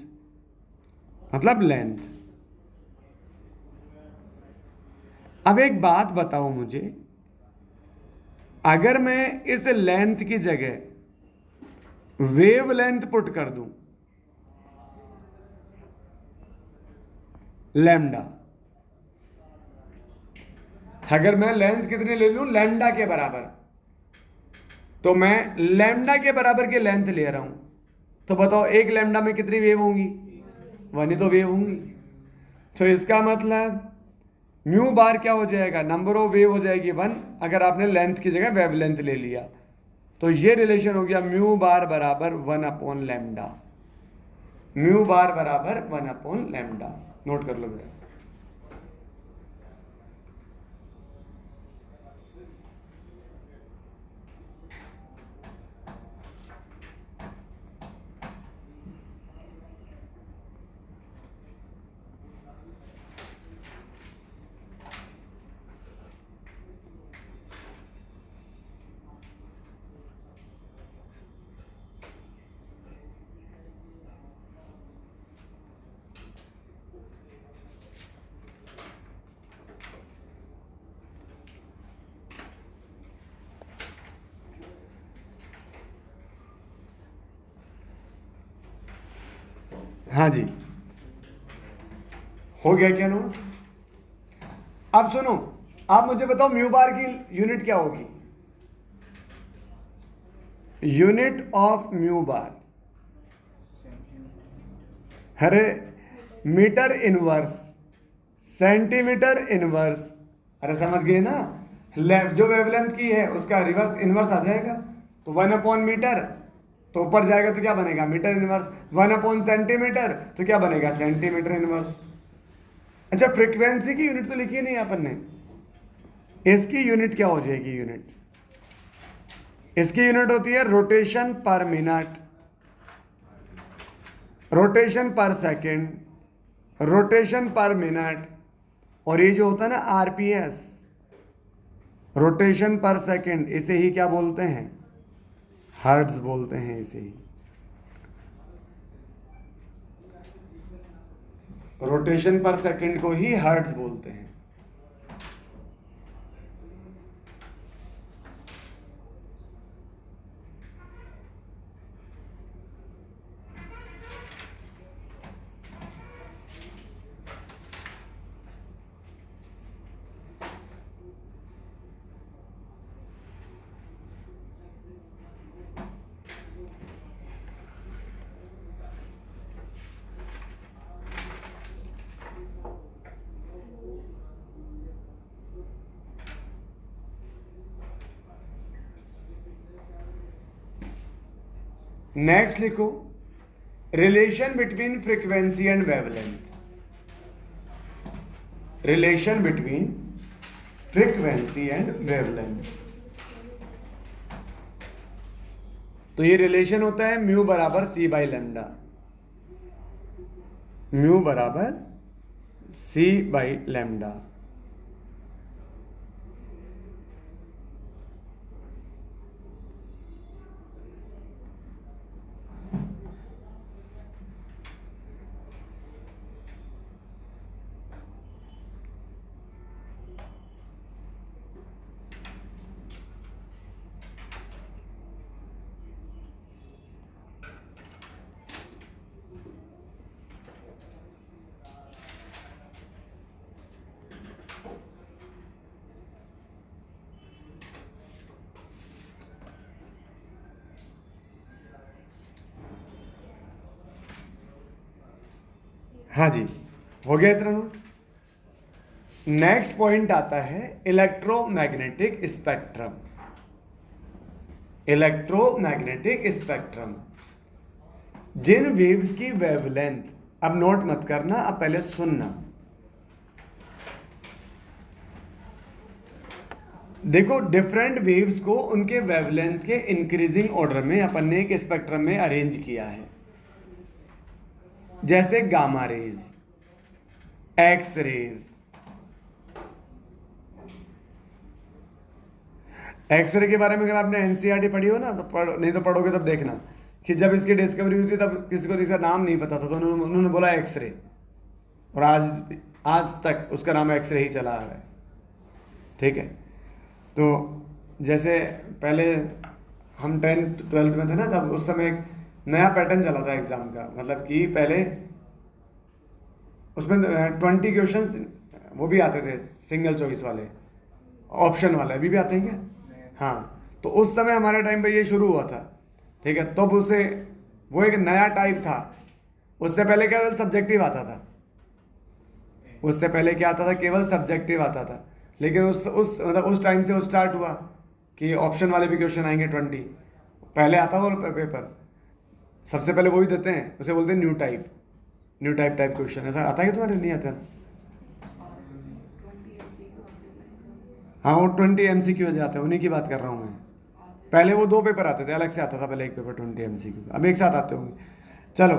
मतलब लेंथ। अब एक बात बताओ मुझे, अगर मैं इस लेंथ की जगह वेव लेंथ पुट कर दूं, लैम्डा, अगर मैं लेंथ कितनी ले लूं? लैम्डा के बराबर, तो मैं लैम्डा के बराबर की लेंथ ले रहा हूं, तो बताओ एक लैम्डा में कितनी वेव होंगी? 1 ही तो वेव होंगी। तो इसका मतलब म्यू बार क्या हो जाएगा, नंबर ऑफ वेव हो जाएगी 1, अगर आपने लेंथ की जगह वेव लेंथ ले लिया। तो ये रिलेशन हो गया म्यू बार बराबर 1/λ। म्यू बार बराबर 1/λ। नोट कर लो मेरा। हाँ जी, हो गया क्या नोट? अब सुनो, आप मुझे बताओ म्यू बार की यूनिट क्या होगी? यूनिट ऑफ म्यू बार, अरे मीटर इनवर्स, सेंटीमीटर इनवर्स। अरे समझ गए ना, जो वेवलेंथ की है उसका रिवर्स इनवर्स आ जाएगा। तो 1/मीटर, तो ऊपर जाएगा तो क्या बनेगा, मीटर इनवर्स। 1/सेंटीमीटर, तो क्या बनेगा, सेंटीमीटर इनवर्स। अच्छा, फ्रीक्वेंसी की यूनिट तो लिखी नहीं अपन ने, इसकी यूनिट क्या हो जाएगी? यूनिट, इसकी यूनिट होती है रोटेशन पर मिनट, रोटेशन पर सेकेंड, रोटेशन पर मिनट, और ये जो होता है ना आरपीएस, रोटेशन पर सेकेंड, इसे ही क्या बोलते हैं, हर्ट्ज बोलते हैं इसे ही। रोटेशन पर सेकेंड को ही हर्ट्ज बोलते हैं। नेक्स्ट लिखो, relation between frequency and wavelength. Relation between frequency and wavelength. तो ये रिलेशन होता है म्यू बराबर c/λ। म्यू बराबर c/λ। हाँ जी, हो गया इतना नोट। नेक्स्ट पॉइंट आता है इलेक्ट्रोमैग्नेटिक स्पेक्ट्रम। इलेक्ट्रोमैग्नेटिक स्पेक्ट्रम, जिन वेव्स की वेवलेंथ, अब नोट मत करना, अब पहले सुनना। देखो, डिफरेंट वेव्स को उनके वेवलेंथ के इंक्रीजिंग ऑर्डर में अपन ने एक स्पेक्ट्रम में अरेंज किया है। जैसे gamma rays, X rays. X ray के बारे में अगर आपने एनसीईआरटी पढ़ी हो ना, तो नहीं तो पढ़ोगे तब देखना कि जब इसकी डिस्कवरी हुई थी तब किसी को इसका नाम नहीं पता था, तो उन्होंने बोला एक्सरे, और आज तक उसका नाम एक्सरे ही चला आ रहा है। ठीक है, तो जैसे पहले हम 10th 12th में थे ना, तब उस समय एक नया पैटर्न चला था एग्जाम का। मतलब कि पहले उसमें 20 क्वेश्चंस वो भी आते थे, सिंगल चॉइस वाले, ऑप्शन वाले अभी भी आते हैं क्या? हाँ, तो उस समय हमारे टाइम पे ये शुरू हुआ था। ठीक है, तब उसे वो एक नया टाइप था उससे पहले केवल सब्जेक्टिव आता था, उससे पहले क्या आता था, केवल सब्जेक्टिव आता था। लेकिन उस टाइम से वो स्टार्ट हुआ कि ऑप्शन वाले भी क्वेश्चन आएंगे 20। पहले आता वो पेपर, सबसे पहले वही देते हैं, उसे बोलते हैं न्यू टाइप क्वेश्चन। ऐसा आता है कि तुम्हारे नहीं आता? हाँ, वो 20 MCQ जाते हैं, उन्हीं की बात कर रहा हूँ मैं। पहले वो 2 पेपर आते थे, अलग से आता था पहले एक पेपर 20 MCQ, अब एक साथ आते होंगे। चलो,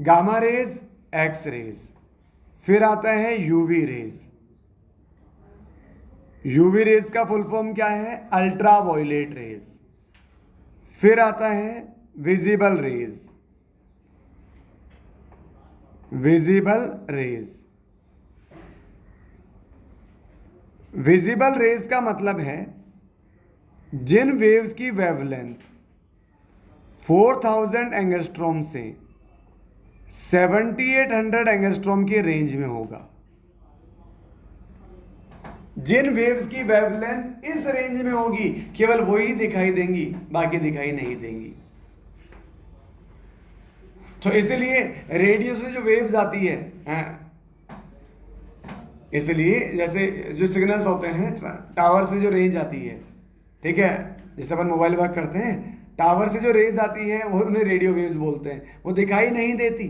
गामा रेज, एक्स रेज, फिर आता है यूवी रेज। यूवी रेज का फुल फॉर्म क्या है? Ultraviolet rays. फिर आता है visible rays, visible rays. Visible rays का मतलब है जिन वेव्स की वेवलेंथ 4000 एंगस्ट्रॉम से 7800 एंगस्ट्रॉम के रेंज में होगा, जिन वेव्स की वेवलेंथ इस रेंज में होगी केवल वही दिखाई देंगी, बाकी दिखाई नहीं देंगी। तो इसलिए रेडियो से जो वेव्स आती है, इसलिए जैसे जो सिग्नल्स होते हैं टावर से जो रेंज आती है, ठीक है, जैसे अपन मोबाइल वर्क करते हैं, टावर से जो रेंज आती है वो उन्हें रेडियो वेव्स बोलते हैं, वो दिखाई नहीं देती,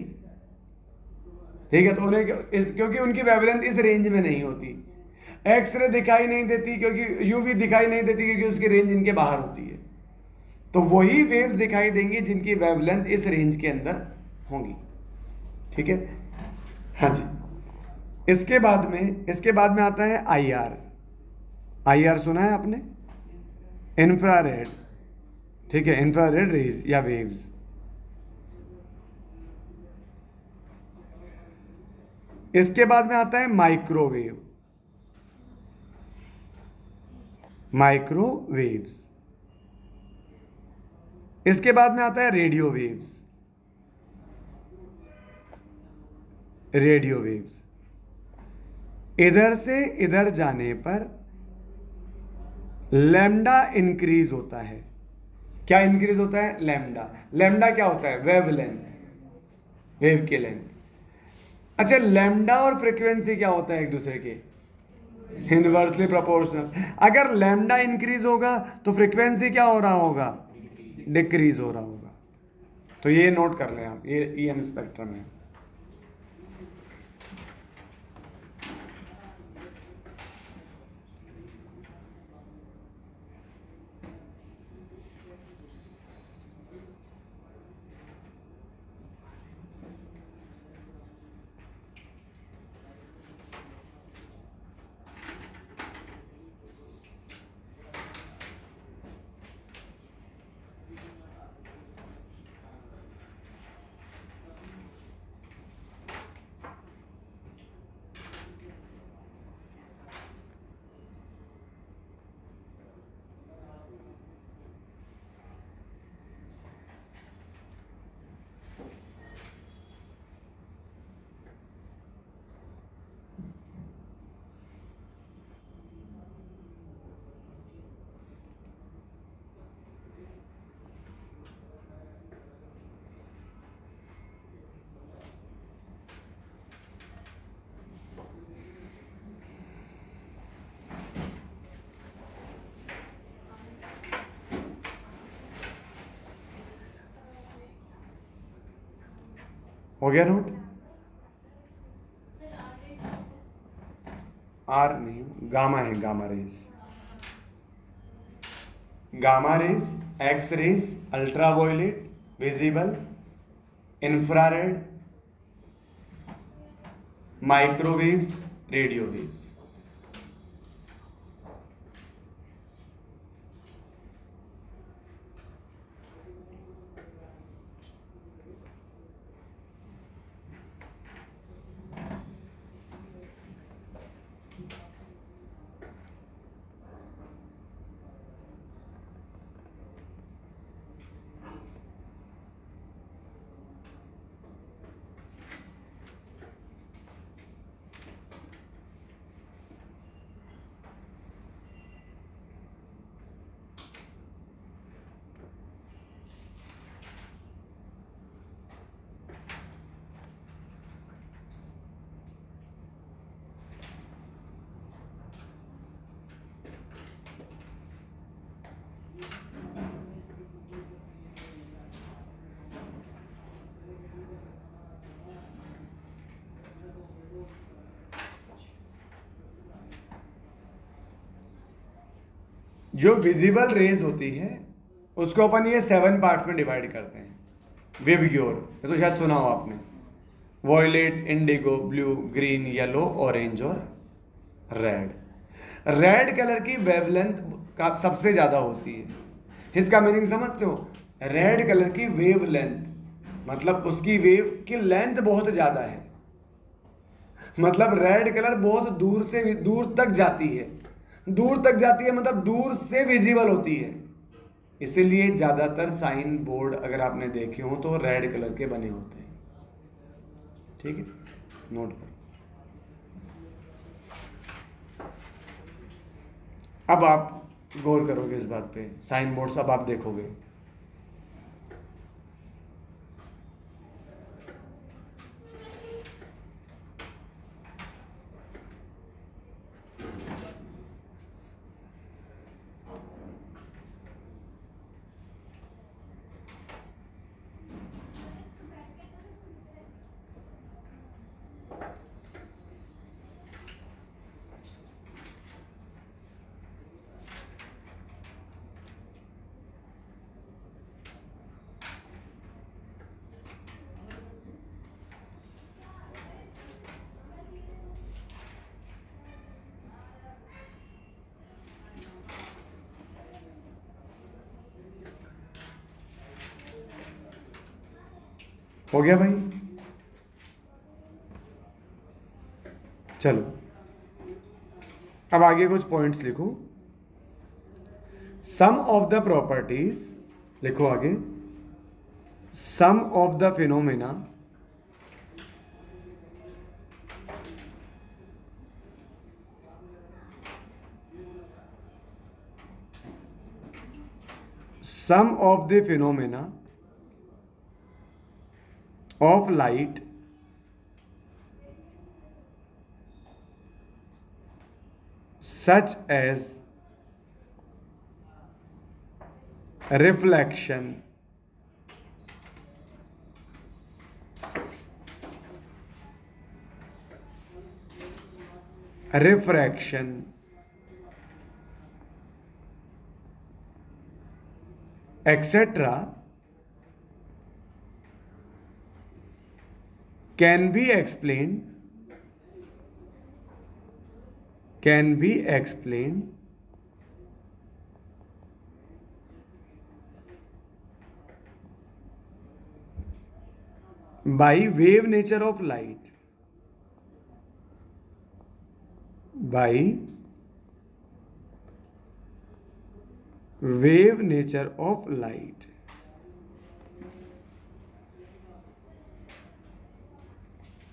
ठीक है। तो उन्हें क्योंकि उनकी वेवलेंथ इस रेंज में नहीं होती। एक्सरे दिखाई नहीं देती क्योंकि यूवी दिखाई नहीं देती क्योंकि उसकी रेंज इनके बाहर होती है। तो वही वेव्स दिखाई देंगी जिनकी वेवलेंथ इस रेंज के अंदर होंगी, ठीक है। हाँ जी। इसके बाद में आता है आईआर। आईआर सुना है आपने? इंफ्रारेड, ठीक है, इंफ्रारेड रेज या वेव्स। इसके बाद में आता है माइक्रोवेव, माइक्रोवेव्स। इसके बाद में आता है रेडियो वेव्स, रेडियो वेव्स। इधर से इधर जाने पर लैम्डा इंक्रीज होता है। क्या इंक्रीज होता है? लैम्डा। लैम्डा क्या होता है? वेवलेंथ, वेव की लेंथ। अच्छा, लैम्डा और फ्रीक्वेंसी क्या होता है एक दूसरे के? Inversely proportional. अगर लैम्डा इंक्रीज होगा तो फ्रीक्वेंसी क्या हो रहा होगा? डिक्रीज हो रहा होगा। तो ये नोट कर लें आप, ये ईएम स्पेक्ट्रम है। हो गया नोट? आर नहीं, गामा है, gamma rays. Gamma rays, X rays, ultraviolet, visible, infrared, microwaves, radio waves. जो विजिबल रेज होती है उसको अपन ये 7 पार्ट्स में डिवाइड करते हैं। विबग्योर, ये तो शायद सुना हो आपने। Violet, indigo, blue, green, yellow, orange और रेड। रेड कलर की वेवलेंथ का सबसे ज्यादा होती है। इसका मीनिंग समझते हो? रेड कलर की वेवलेंथ मतलब उसकी वेव की लेंथ बहुत ज्यादा है, मतलब रेड कलर बहुत दूर से दूर तक जाती है। दूर तक जाती है मतलब दूर से विजिबल होती है। इसीलिए ज्यादातर साइन बोर्ड अगर आपने देखे हो तो रेड कलर के बने होते हैं। ठीक है, नोट करो। अब आप गौर करोगे इस बात पे, साइन बोर्ड्स अब आप देखोगे। हो गया भाई? चलो अब आगे कुछ पॉइंट्स लिखो। सम ऑफ द प्रॉपर्टीज, लिखो आगे। Some of the phenomena sum of the phenomena of light such as reflection, refraction, etc. can be explained by wave nature of light, by wave nature of light.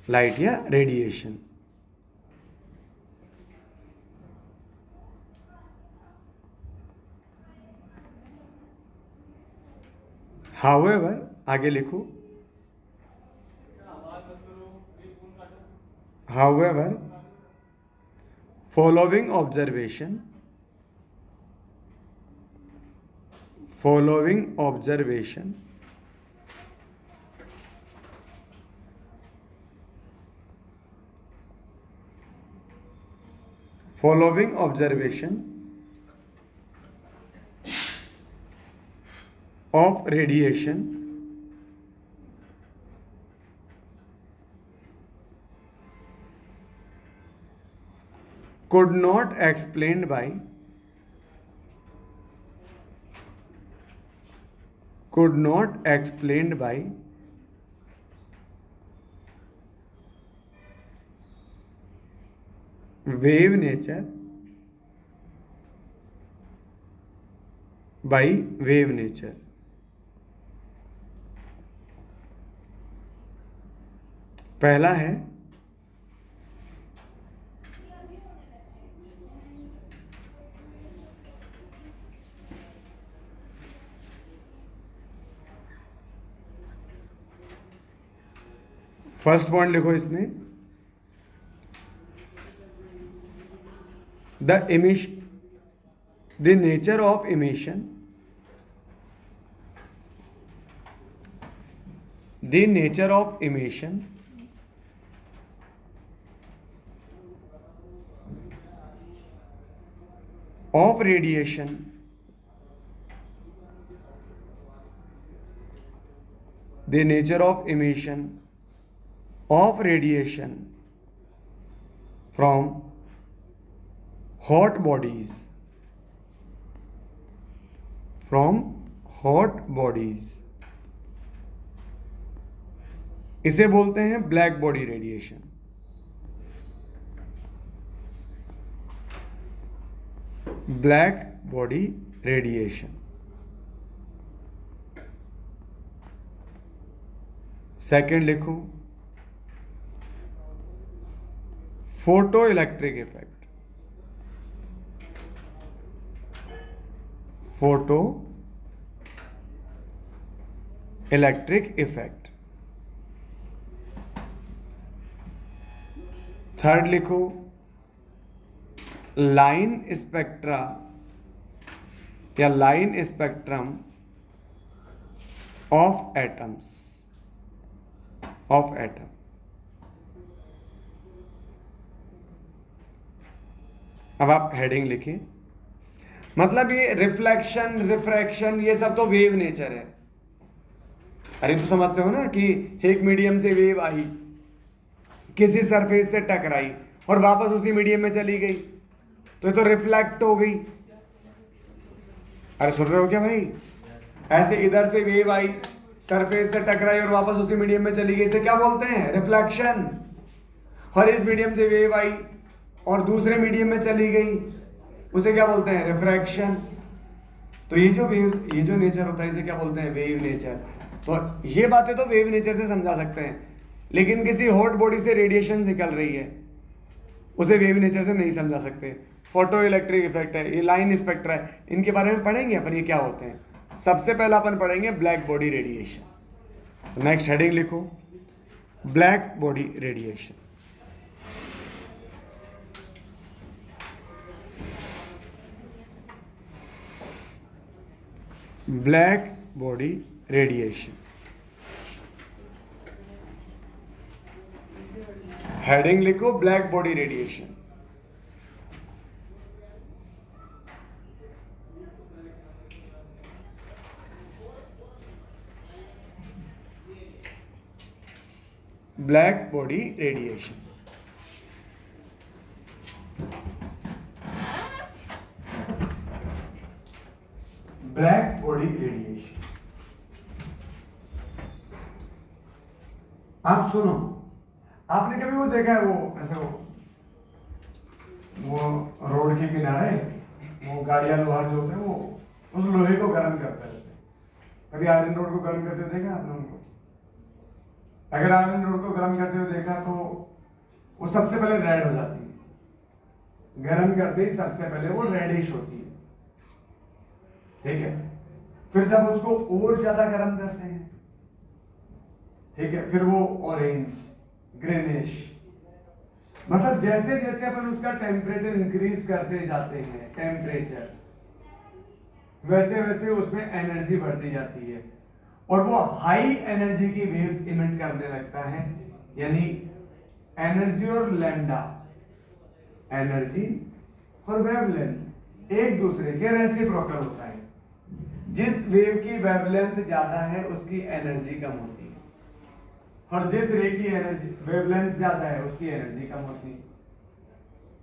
Light या radiation. However, आगे लिखो। However following observation of radiation could not explained by wave nature, by wave nature। पहला है first point लिखो इसमें, the nature of emission, of radiation the nature of emission of radiation from hot bodies इसे बोलते हैं black body radiation. Black body radiation. Second लिखो, photo electric effect. Photo electric effect. Third लिखो, line spectra या line spectrum of atoms. अब आप heading लिखिए। मतलब ये रिफ्लेक्शन, रिफ्रैक्शन, ये सब तो वेव नेचर है। अरे तो समझते हो ना कि एक मीडियम से वेव आई, किसी सरफेस से टकराई और वापस उसी मीडियम में चली गई, तो ये तो रिफ्लेक्ट हो गई। अरे सुन रहे हो क्या भाई? ऐसे इधर से वेव आई, सरफेस से टकराई और वापस उसी मीडियम में चली गई, इसे क्या बोलते हैं? रिफ्लेक्शन। और इस मीडियम से वेव आई और दूसरे मीडियम में चली गई, उसे क्या बोलते हैं? रिफ्रैक्शन। तो ये जो वेव, ये जो नेचर होता है, इसे क्या बोलते हैं? Wave nature. तो ये बातें तो वेव नेचर से समझा सकते हैं, लेकिन किसी हॉट बॉडी से रेडिएशन निकल रही है, उसे वेव नेचर से नहीं समझा सकते। फोटो इलेक्ट्रिक इफेक्ट है, ये लाइन स्पेक्ट्रा है, इनके बारे में पढ़ेंगे अपन, ये क्या होते हैं। सबसे पहला अपन पढ़ेंगे black body radiation. Next heading लिखो, black body radiation. Black body radiation. Heading लिखो, black body radiation. Black body radiation. Black body radiation. आप सुनो, आपने कभी वो देखा है, वो ऐसे वो रोड के किनारे वो गाड़ियां, लोहार जो होते हैं, वो उस लोहे को गर्म करते रहते हैं। कभी आयरन रोड को गर्म करते हुए देखा आपने उनको? अगर आयरन रोड को गर्म करते हुए देखा तो वो सबसे पहले रेड हो जाती है। गर्म करते ही सबसे पहले वो रेडिश होती है, ठीक है। फिर जब उसको और ज्यादा गर्म करते हैं, ठीक है, फिर वो ऑरेंज, ग्रीनिश। मतलब जैसे जैसे अपन उसका टेम्परेचर इंक्रीज करते जाते हैं, टेम्परेचर, वैसे वैसे उसमें एनर्जी बढ़ती जाती है और वो हाई एनर्जी की वेव्स इमिट करने लगता है। यानी एनर्जी और लैम्डा, एनर्जी और वेवलेंथ एक दूसरे के रेसिप्रोकल होता है। जिस वेव की वेवलेंथ ज्यादा है उसकी एनर्जी कम होती है, और जिस रे की एनर्जी वेवलेंथ ज्यादा है उसकी एनर्जी कम होती है।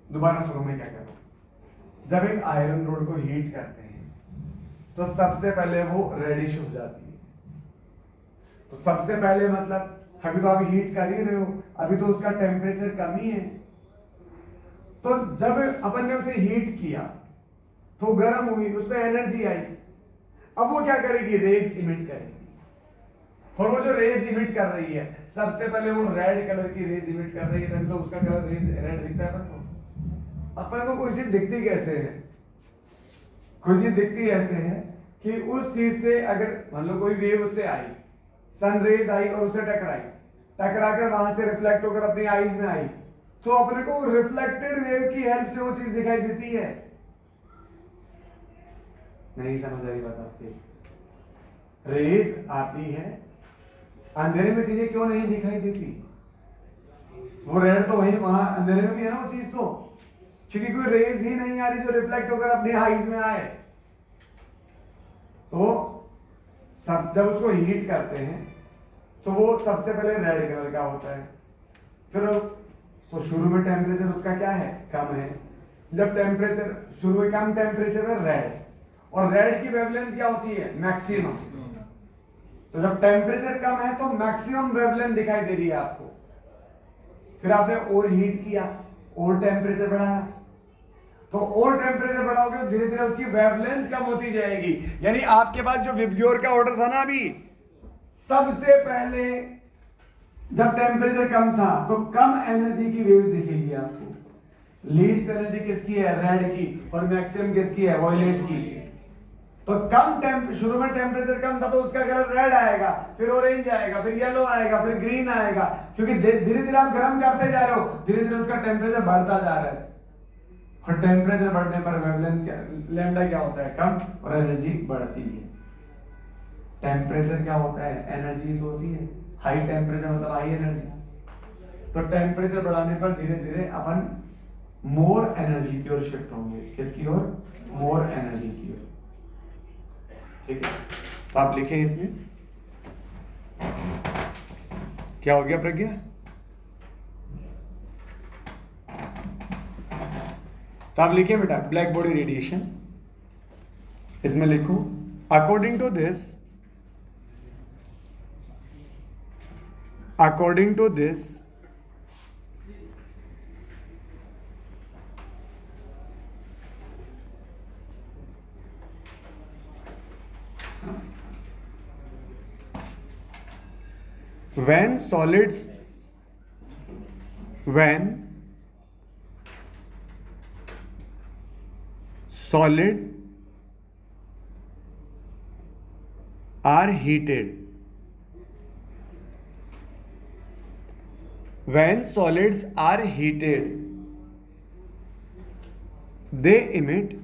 दोबारा सुनो मैं क्या कर रहा हूं। जब एक आयरन रोड को हीट करते हैं तो सबसे पहले वो रेडिश हो जाती है। तो सबसे पहले मतलब अभी तो आप हीट कर ही रहे हो, अभी तो उसका टेम्परेचर कम ही है। तो जब अपन ने उसे हीट किया तो गर्म हुई, उसमें एनर्जी आई। अब वो क्या करेगी? रेज इमिट करेगी। और वो जो रेज इमिट कर रही है, सबसे पहले वो रेड कलर की रेज इमिट कर रही है, तभी तो उसका कलर रेज रेड दिखता है अपन को। अपन को कोई चीज दिखती कैसे है? कोई चीज दिखती ऐसे है कि उस चीज से अगर मान लो कोई वेव उससे आई, सन रेज आई और उसे टकराई, टकरा कर वहां से रिफ्लेक्ट होकर अपनी आईज में आई, तो अपने को रिफ्लेक्टेड वेव की हेल्प से वो चीज दिखाई देती है। नहीं समझ आ रही बात आपकी? रेज आती है, अंधेरे में चीजें क्यों नहीं दिखाई देती? वो रेड तो वहीं वहां अंधेरे में भी है ना वो चीज, तो क्योंकि कोई रेज ही नहीं आ रही जो रिफ्लेक्ट होकर अपनी आईज में आए। तो सब जब उसको हीट करते हैं तो वो सबसे पहले रेड कलर का होता है। फिर तो शुरू में टेम्परेचर उसका क्या है, कम है। जब टेम्परेचर शुरू में कम टेम्परेचर है रेड, और रेड की वेवलेंथ क्या होती है, मैक्सिमम। तो जब टेम्परेचर कम है तो मैक्सिमम वेवलेंथ दिखाई दे रही है आपको। फिर आपने और हीट किया, और टेम्परेचर बढ़ाया, तो और टेम्परेचर बढ़ाओगे तो धीरे धीरे उसकी वेवलेंथ कम होती जाएगी। यानी आपके पास जो विब्ग्योर का ऑर्डर था ना अभी, सबसे पहले जब टेम्परेचर कम था तो कम एनर्जी की वेव्स दिखेगी आपको। लीस्ट एनर्जी किसकी है, रेड की, और मैक्सिमम किसकी है, वॉयलेट की। तो शुरू में टेम्परेचर कम था तो उसका कलर रेड आएगा, फिर ऑरेंज आएगा, फिर येलो आएगा, फिर ग्रीन आएगा, क्योंकि धीरे धीरे आप गर्म करते जा रहे हो, धीरे धीरे उसका टेम्परेचर बढ़ता जा रहा है। और टेम्परेचर बढ़ने पर वेवलेंथ क्या, लैम्डा क्या होता है, कम, और एनर्जी बढ़ती है। टेम्परेचर क्या होता है, एनर्जी तो होती है। हाई टेम्परेचर मतलब हाई एनर्जी। तो टेम्परेचर बढ़ाने पर धीरे धीरे अपन मोर एनर्जी की ओर शिफ्ट होंगे। किसकी ओर, मोर एनर्जी की ओर। ठीक है, तो आप लिखें इसमें क्या हो गया प्रज्ञा, तो आप लिखिए बेटा ब्लैक बॉडी रेडिएशन। इसमें लिखो according to this, when solids are heated, they emit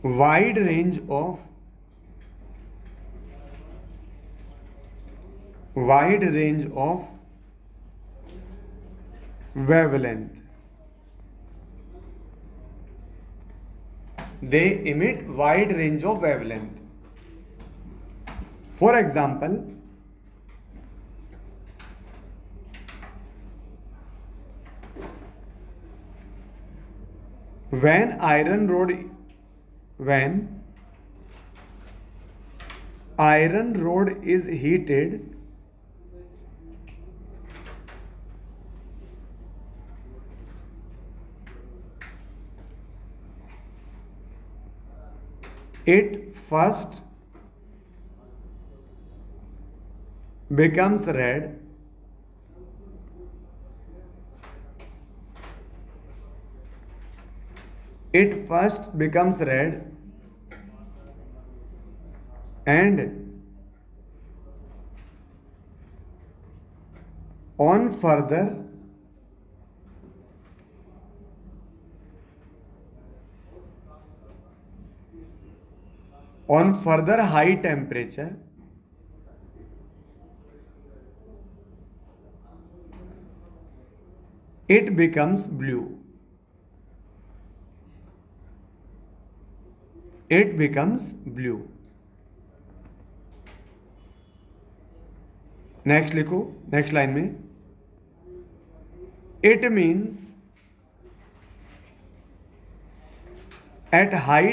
wide range of wavelength. They emit wide range of wavelength. For example, when iron rod is heated, it first becomes red, and on further high temperature, it becomes blue. Next लिखो, next line में, it means at high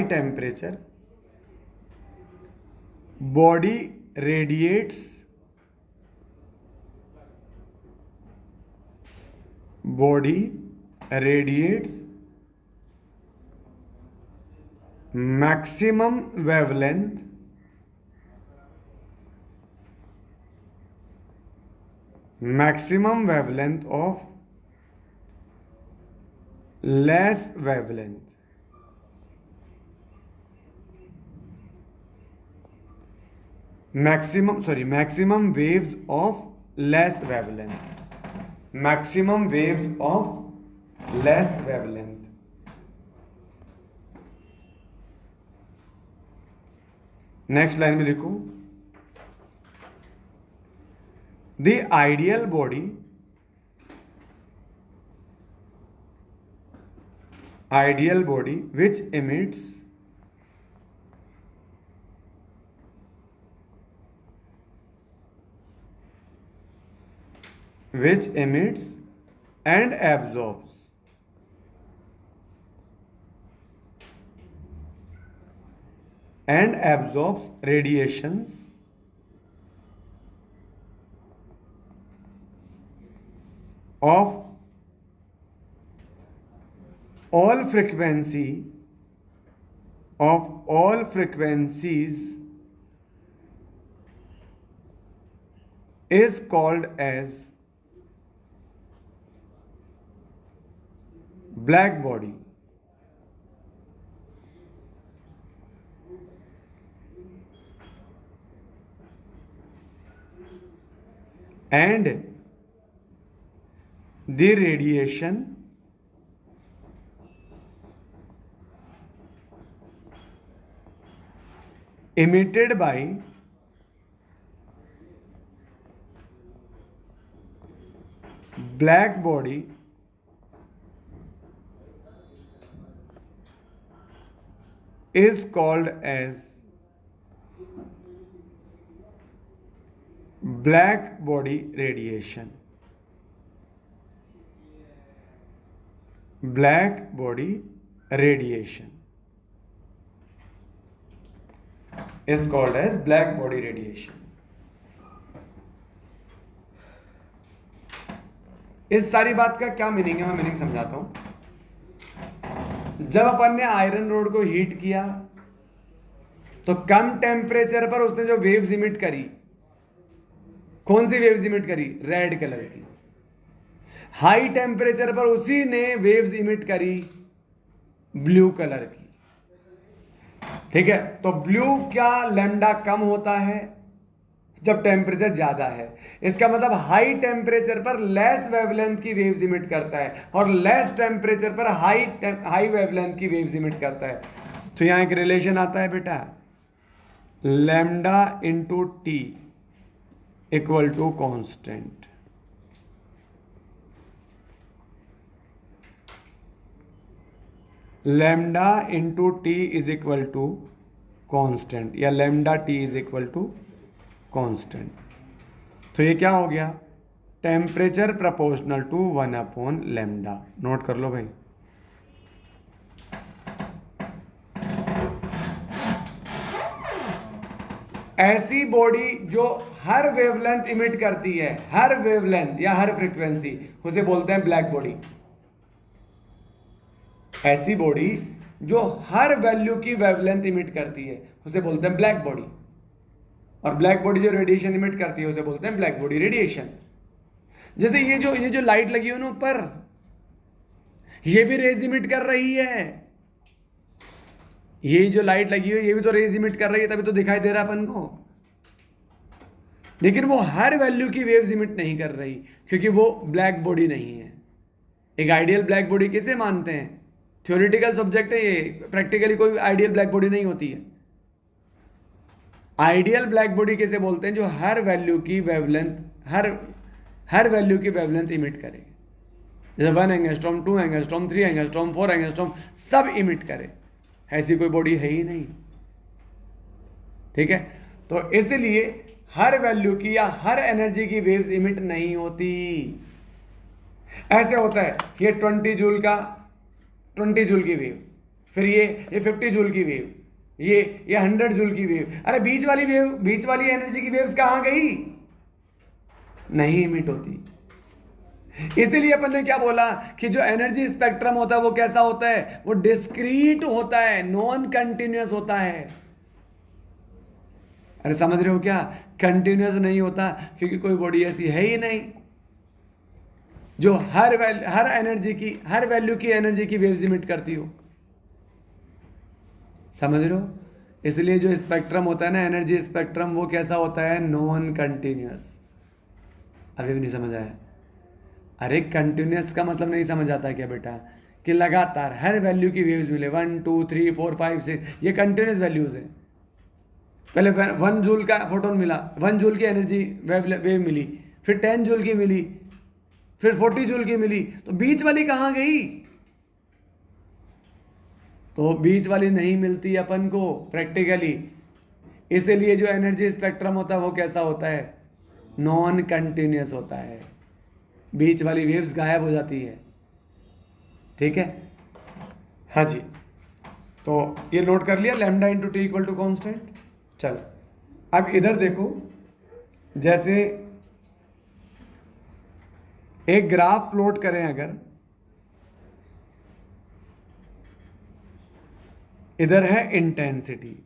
temperature body radiates maximum wavelength of less wavelength. Maximum waves of less wavelength. Next line में लिखो, the ideal body ideal body which emits and absorbs radiations of all frequencies is called as black body. And the radiation emitted by black body is called as black body radiation. Black body radiation is called as black body radiation. इस सारी बात का क्या meaning है, मैं meaning समझाता हूं। जब अपन ने आयरन रोड को हीट किया तो कम टेम्परेचर पर उसने जो वेव्स इमिट करी, कौन सी वेव्स इमिट करी? रेड कलर की। हाई टेम्परेचर पर उसी ने वेव्स इमिट करी ब्लू कलर की। ठीक है, तो ब्लू क्या लैम्डा कम होता है जब टेम्परेचर ज्यादा है। इसका मतलब हाई टेम्परेचर पर लेस वेवलेंथ की वेव्स इमिट करता है और लेस टेम्परेचर पर हाई वेवलेंथ की वेव्स इमिट करता है। तो यहां एक रिलेशन आता है बेटा, lambda into T equal to constant. Lambda into T is equal to constant, या lambda T is equal to constant. तो ये क्या हो गया? Temperature proportional to 1 lambda. Note कर लो भाई। ऐसी बॉडी जो हर वेवलेंथ इमिट करती है, हर वेवलेंथ या हर फ्रीक्वेंसी, उसे बोलते हैं ब्लैक बॉडी। ऐसी बॉडी जो हर वैल्यू की वेवलेंथ इमिट करती है उसे बोलते हैं ब्लैक बॉडी। और ब्लैक बॉडी जो रेडिएशन इमिट करती है उसे बोलते हैं ब्लैक बॉडी रेडिएशन। जैसे ये जो लाइट लगी है ना ऊपर, ये भी रेज इमिट कर रही है। ये जो लाइट लगी है ये भी तो रेज इमिट कर रही है, तभी तो दिखाई दे रहा अपन को। लेकिन वो हर वैल्यू की वेव्स इमिट नहीं कर रही, क्योंकि वो ब्लैक बॉडी नहीं है। एक आइडियल ब्लैक बॉडी किसे मानते हैं? थ्योरेटिकल सब्जेक्ट है ये, प्रैक्टिकली कोई आइडियल ब्लैक बॉडी नहीं होती है। आइडियल ब्लैक बॉडी किसे बोलते हैं? जो हर वैल्यू की वेवलेंथ, हर वैल्यू की वेवलेंथ इमिट करे। जैसे 1 एंगस्ट्रॉम, 2 एंगस्ट्रॉम, 3 एंगस्ट्रॉम, 4 एंगस्ट्रॉम, सब इमिट करे। ऐसी कोई बॉडी है ही नहीं। ठीक है, तो इसलिए हर वैल्यू की या हर एनर्जी की वेव्स इमिट नहीं होती। ऐसे होता है ये 20 जूल की वेव, फिर ये 50 जूल की वेव, ये 100 जूल की वेव। अरे बीच वाली एनर्जी की वेव्स कहां गई? नहीं इमिट होती। इसीलिए अपन ने क्या बोला कि जो एनर्जी स्पेक्ट्रम होता है वो कैसा होता है? वो डिस्क्रीट होता है, नॉन कंटिन्यूअस होता है। अरे समझ रहे हो क्या? कंटिन्यूअस नहीं होता क्योंकि कोई बॉडी ऐसी है ही नहीं जो हर वैल्यू की एनर्जी की वेव्स इमिट करती हो। समझ रहे हो? इसलिए जो स्पेक्ट्रम होता है ना, एनर्जी स्पेक्ट्रम, वो कैसा होता है? Non continuous. अभी भी नहीं समझ आया? अरे कंटिन्यूअस का मतलब नहीं समझ आता क्या बेटा? कि लगातार हर वैल्यू की वेव्स मिले, 1 2 3 4 5 6, ये कंटिन्यूअस वैल्यूज है। पहले 1 जूल का फोटोन मिला, 1 जूल की एनर्जी वेव मिली, फिर 10 जूल की मिली, फिर 40 जूल की मिली, तो बीच वाली कहां गई? तो बीच वाली नहीं मिलती अपन को प्रैक्टिकली, इसीलिए जो एनर्जी स्पेक्ट्रम होता है वो कैसा होता है, नॉन कंटिन्यूस होता है, बीच वाली वेव्स गायब हो जाती है। ठीक है, हाँ जी, तो ये नोट कर लिया, lambda into T equal to constant. चलो अब इधर देखो, जैसे एक ग्राफ प्लॉट करें अगर, इधर है इंटेंसिटी,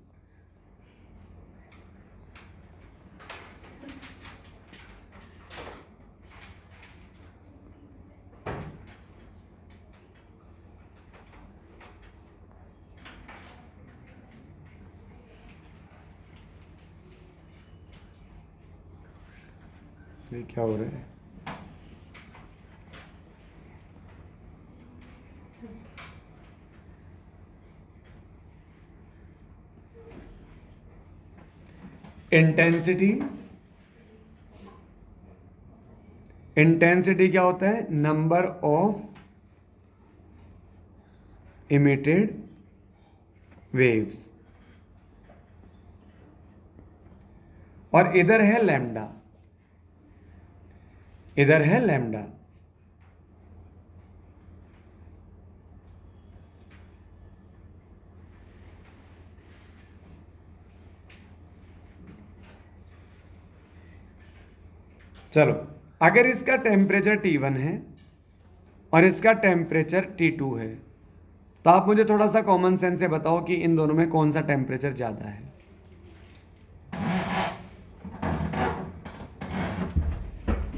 ये क्या हो रहा है, इंटेंसिटी, इंटेंसिटी क्या होता है, नंबर ऑफ इमिटेड वेव्स, और इधर है लैम्डा, इधर है लैम्डा। चलो अगर इसका टेम्परेचर T1 है और इसका टेम्परेचर T2 है, तो आप मुझे थोड़ा सा कॉमन सेंस से बताओ कि इन दोनों में कौन सा टेम्परेचर ज्यादा है।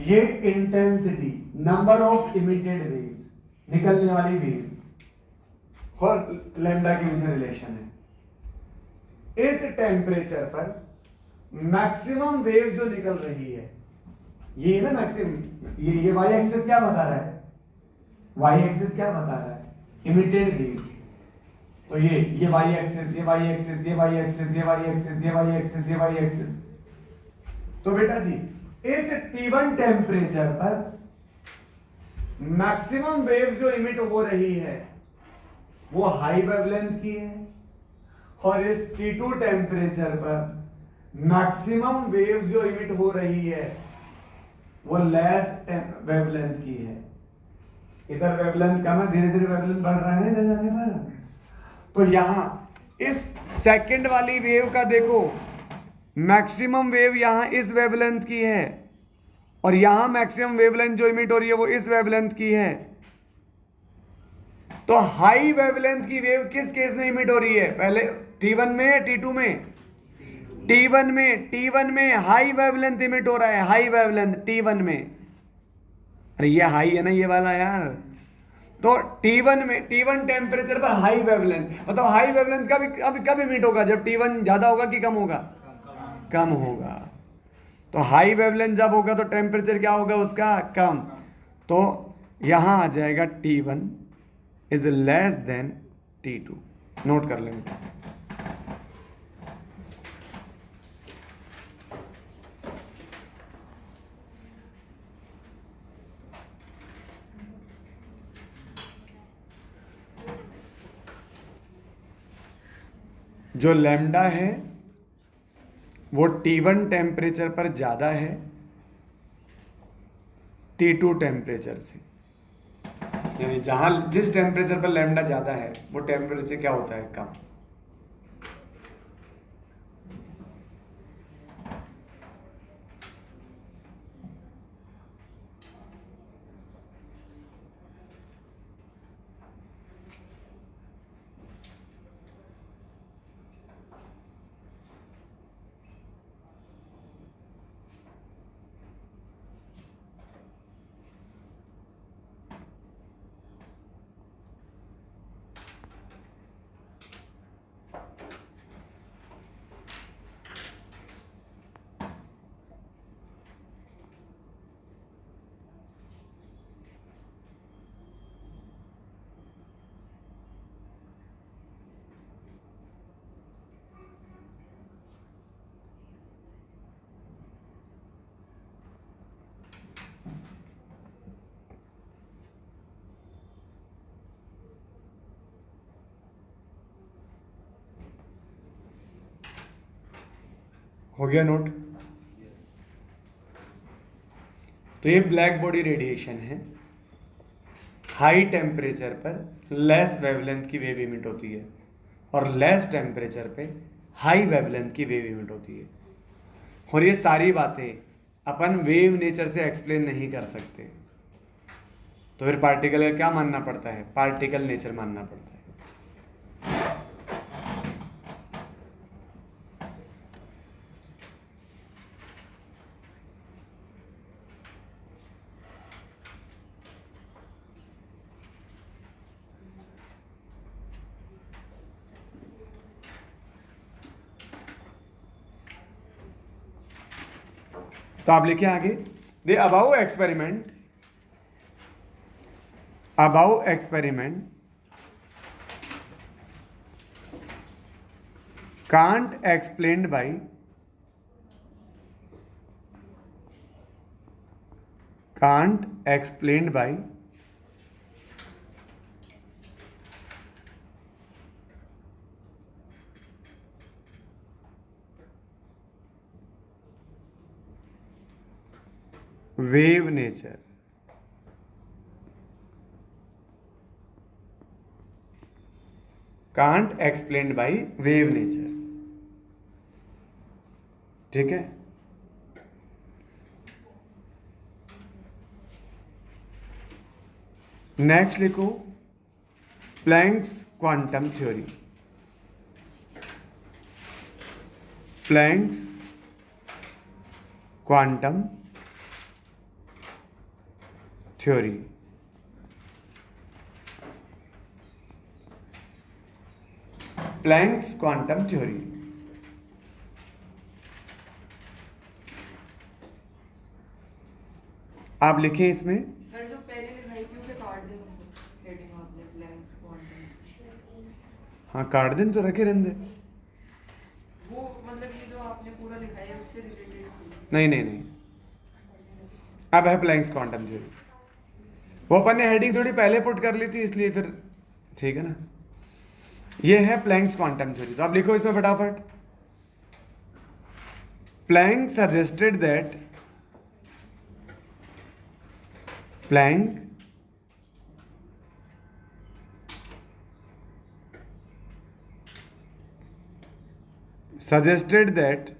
ये intensity, number of emitted waves, निकलने वाली वेव्स, और लैम्डा के बीच में रिलेशन है। इस टेम्परेचर पर मैक्सिमम वेव्स जो निकल रही है, ये ना मैक्सिमम, ये वाई एक्सिस क्या बता रहा है, वाई एक्सिस क्या बता रहा है, इमिटेड वेव्स। तो ये वाई एक्सिस, ये वाई एक्सिस, ये वाई एक्सिस, ये वाई एक्सिस, ये वाई एक्सिस, ये वाई एक्सिस। तो बेटा जी इस T1 टेम्परेचर पर मैक्सिमम वेव जो इमिट हो रही है वो हाई वेवलेंथ की है, और इस T2 टेम्परेचर पर मैक्सिमम वेव जो इमिट हो रही है वो लेस वेवलेंथ की है। इधर वेवलेंथ कम है, धीरे धीरे वेवलेंथ बढ़ रहा है इधर जाने पर। तो यहां इस सेकंड वाली वेव का देखो, मैक्सिमम वेव यहां इस वेवलेंथ की है, और यहां मैक्सिमम वेवलेंथ जो इमिट हो रही है वो इस वेवलेंथ की है। तो हाई वेवलेंथ की वेव किस केस में इमिट हो रही है, पहले T1 में या T2 में, T1 में, T1 में हाई वेवलेंथ इमिट हो रहा है, हाई वेवलेंथ T1 में। अरे ये हाई है ना ये वाला यार, तो T1 में, T1 टेम्परेचर पर हाई वेवलेंथ, मतलब हाई वेवलेंथ कब इमिट होगा, जब T1 ज्यादा होगा कि कम होगा, कम होगा। तो हाई वेवलेंथ जब होगा तो टेम्परेचर क्या होगा उसका, कम। तो यहां आ जाएगा T1 is less than T2, note कर लेंगे। जो लैम्डा है वो T1 टेम्परेचर पर ज्यादा है T2 टेम्परेचर से, यानी जहां जिस टेम्परेचर पर लैम्डा ज्यादा है वो टेम्परेचर क्या होता है, कम। हो गया नोट? तो ये ब्लैक बॉडी रेडिएशन है, हाई टेम्परेचर पर लेस वेवलेंथ की वेव इमिट होती है और लेस टेम्परेचर पे हाई वेवलेंथ की वेव इमिट होती है। और ये सारी बातें अपन वेव नेचर से एक्सप्लेन नहीं कर सकते, तो फिर पार्टिकल का क्या मानना पड़ता है? पार्टिकल नेचर मानना पड़ता है। तो आप लिखिए आगे, the above experiment can't explained by wave nature. Can't explained by wave nature. ठीक है? नेक्स्ट लिखो Planck's quantum theory. Planck's quantum theory. Planck's quantum theory. आप लिखें इसमें, सर जो पहले लिखाई थी उसे काट दें, हेडिंग आपने प्लैंक्स क्वांटम। हाँ काट दें, तो रखे रहने दे। वो मतलब ये जो आपने पूरा लिखा है उससे रिलेटेड नहीं, अब है प्लैंक्स क्वांटम थ्योरी। वो अपन ने हेडिंग थोड़ी पहले पुट कर ली थी, इसलिए फिर ठीक है ना। ये है प्लैंक्स क्वांटम थ्योरी। तो आप लिखो इसमें फटाफट, Planck suggested that Planck suggested that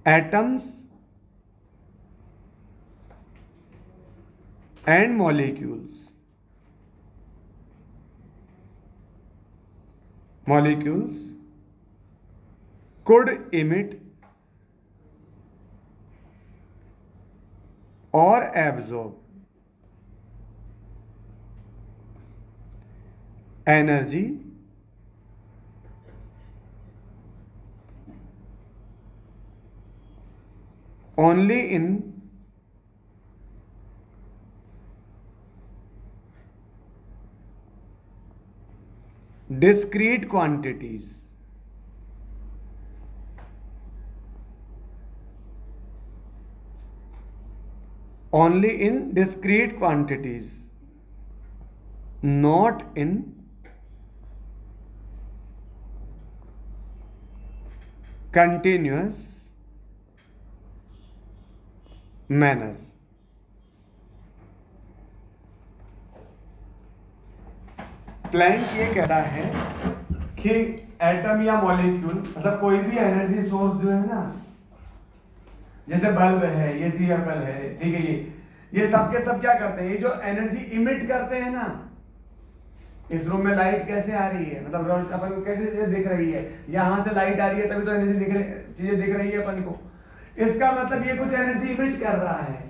atoms and molecules could emit or absorb energy only in discrete quantities. Only in discrete quantities, not in continuous manner. Planck ये कहता है कि एटम या मॉलिक्यूल, मतलब कोई भी एनर्जी सोर्स जो है ना, जैसे बल्ब है, ये CFL है, ठीक है, ये सब के सब क्या करते हैं? ये जो एनर्जी इमिट करते हैं ना, इस रूम में लाइट कैसे आ रही है, मतलब रोशनी अपन को कैसे चीजें दिख रही है, यहां से लाइट आ रही है तभी तो एनर्जी दिख रही, चीजें दिख रही है अपन को। इसका मतलब ये कुछ एनर्जी इमिट कर रहा है।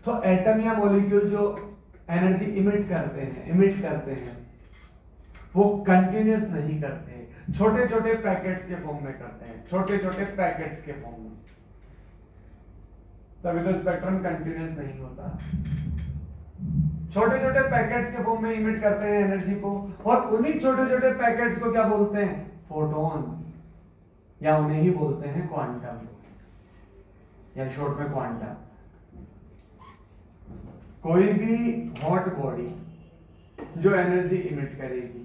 तो एटम या मॉलिक्यूल जो एनर्जी इमिट करते हैं वो कंटिन्यूस नहीं करते, छोटे छोटे पैकेट्स के फॉर्म में करते हैं, छोटे छोटे पैकेट्स के फॉर्म में, तभी तो स्पेक्ट्रम कंटिन्यूस नहीं होता। छोटे छोटे पैकेट्स के फॉर्म में इमिट करते हैं एनर्जी को, और उन्हीं छोटे छोटे पैकेट्स को क्या बोलते हैं? फोटोन, या उन्हें ही बोलते हैं क्वांटम, या शॉर्ट में क्वांटम। कोई भी हॉट बॉडी जो एनर्जी इमिट करेगी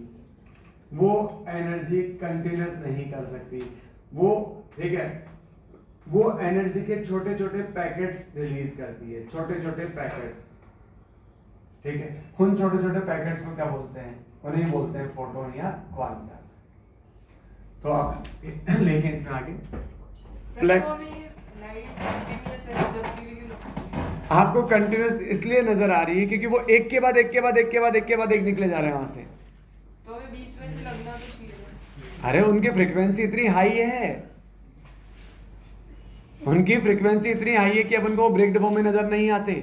वो एनर्जी कंटिन्यूस नहीं कर सकती, वो ठीक है, वो एनर्जी के छोटे छोटे पैकेट्स रिलीज करती है, छोटे छोटे पैकेट्स, ठीक है। उन छोटे छोटे पैकेट्स को क्या बोलते हैं? उन्हें बोलते हैं फोटोन या क्वांटा। तो आप लिखें इसमें आगे। आपको कंटिन्यूस इसलिए नजर आ रही है क्योंकि वो एक के बाद एक के बाद एक के बाद एक के बाद एक निकले जा रहे हैं वहां से, तो हमें बीच में से लगना तो चाहिए। अरे उनकी फ्रीक्वेंसी इतनी हाई है, उनकी फ्रीक्वेंसी इतनी हाई है कि अब उनको ब्रेक फॉर्म में नजर नहीं आते,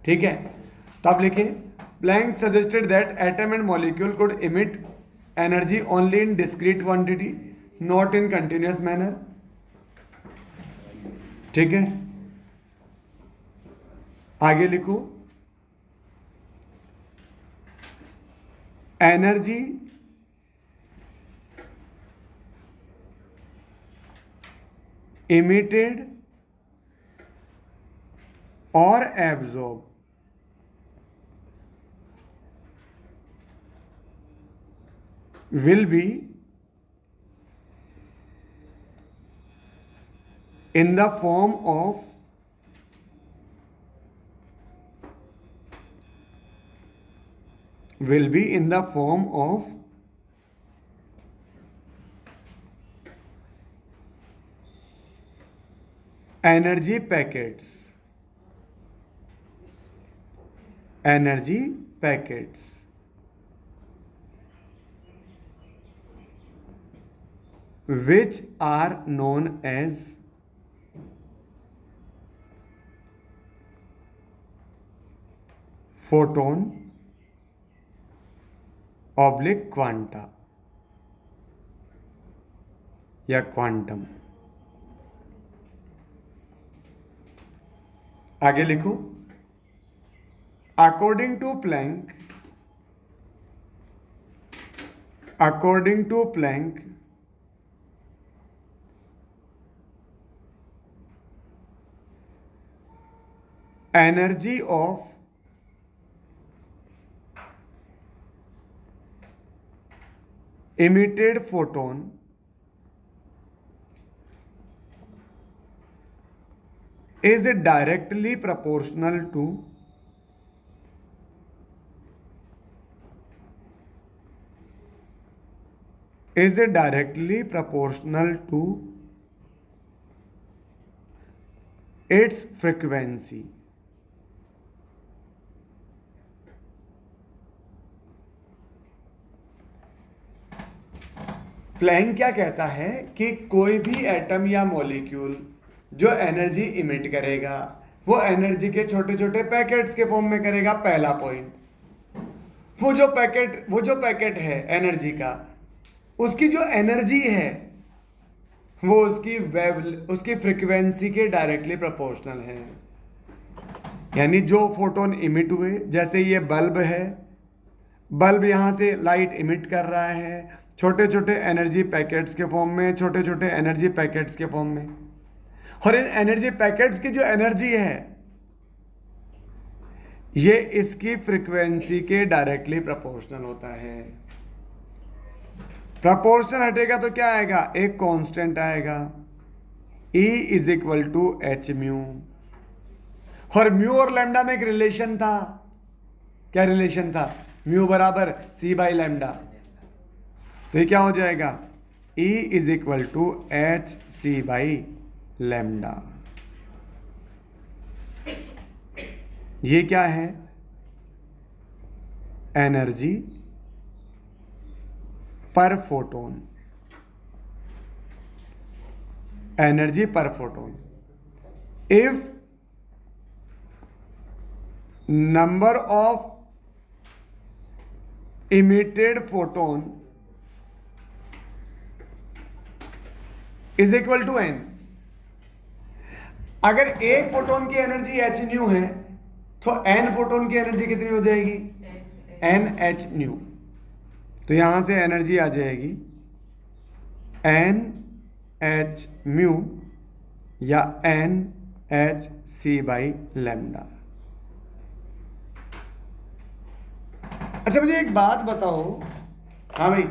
ठीक है। तो आप लिखें, Planck suggested that atom and molecule could emit energy only in discrete quantity, not in continuous manner, ठीक है। आगे लिखो, energy emitted or absorbed will be in the form of energy packets, which are known as photon oblique quanta या quantum. आगे लिखो, according to Planck energy of emitted photon is directly proportional to its frequency। Planck क्या कहता है कि कोई भी atom या मॉलिक्यूल जो एनर्जी इमिट करेगा वो एनर्जी के छोटे छोटे पैकेट्स के फॉर्म में करेगा। पहला पॉइंट, वो जो पैकेट है एनर्जी का, उसकी जो एनर्जी है वो उसकी फ्रीक्वेंसी के डायरेक्टली प्रोपोर्शनल है। यानी जो फोटोन इमिट हुए, जैसे ये बल्ब है, बल्ब यहां से लाइट इमिट कर रहा है छोटे छोटे एनर्जी पैकेट्स के फॉर्म में, छोटे छोटे एनर्जी पैकेट्स के फॉर्म में, और इन एनर्जी पैकेट्स की जो एनर्जी है ये इसकी फ्रीक्वेंसी के डायरेक्टली प्रोपोर्शनल होता है। प्रोपोर्शनल हटेगा तो क्या आएगा? एक कांस्टेंट आएगा, E is equal to H mu. और म्यू और लैम्डा में एक रिलेशन था। क्या रिलेशन था? म्यू बराबर C बाई लैम्डा। तो ये क्या हो जाएगा? E is equal to H C by lambda. ये क्या है? Energy per photon, energy per photon. If number of emitted photon is equal to N. अगर एक फोटोन की एनर्जी एच न्यू है तो एन फोटोन की एनर्जी कितनी हो जाएगी? N H nu. तो यहां से एनर्जी आ जाएगी एन एच म्यू या N H C by lambda. अच्छा मुझे एक बात बताओ, हाँ भाई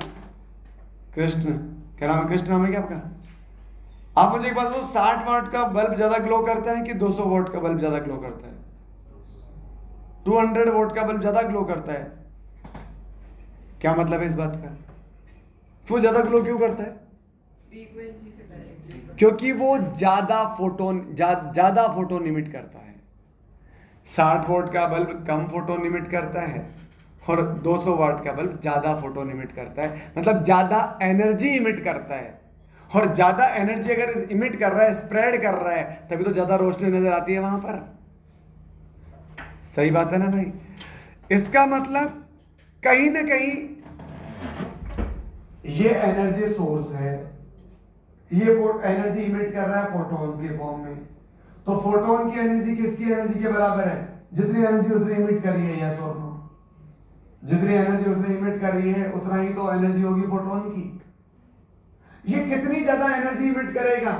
क्या नाम है, कृष्ण नाम है क्या आपका? आप मुझे एक बात बताओ, 60 वाट का बल्ब ज्यादा ग्लो करता है कि 200 वोल्ट का बल्ब ज्यादा ग्लो करता है? 200 वोल्ट का बल्ब ज्यादा ग्लो करता है। क्या मतलब है इस बात का? वो ज्यादा ग्लो क्यों करता है? फ्रीक्वेंसी से कनेक्टेड। क्योंकि वो ज्यादा फोटोन इमिट करता है। 60 वोल्ट का बल्ब कम फोटोन इमिट करता है और 200 वाट का बल्ब ज्यादा फोटोन इमिट करता है, मतलब ज्यादा एनर्जी इमिट करता है। और ज्यादा एनर्जी अगर इमिट कर रहा है, स्प्रेड कर रहा है, तभी तो ज्यादा रोशनी नजर आती है वहां पर। सही बात है ना भाई? इसका मतलब कहीं ना कहीं ये एनर्जी सोर्स है, ये एनर्जी इमिट कर रहा है फोटॉन्स के फॉर्म में। तो फोटोन की एनर्जी किसकी एनर्जी के बराबर है? जितनी एनर्जी उसने इमिट करी है, यस और नो? जितनी एनर्जी उसने इमिट करी है उतना ही तो एनर्जी होगी फोटोन की। ये कितनी ज्यादा एनर्जी इमिट करेगा?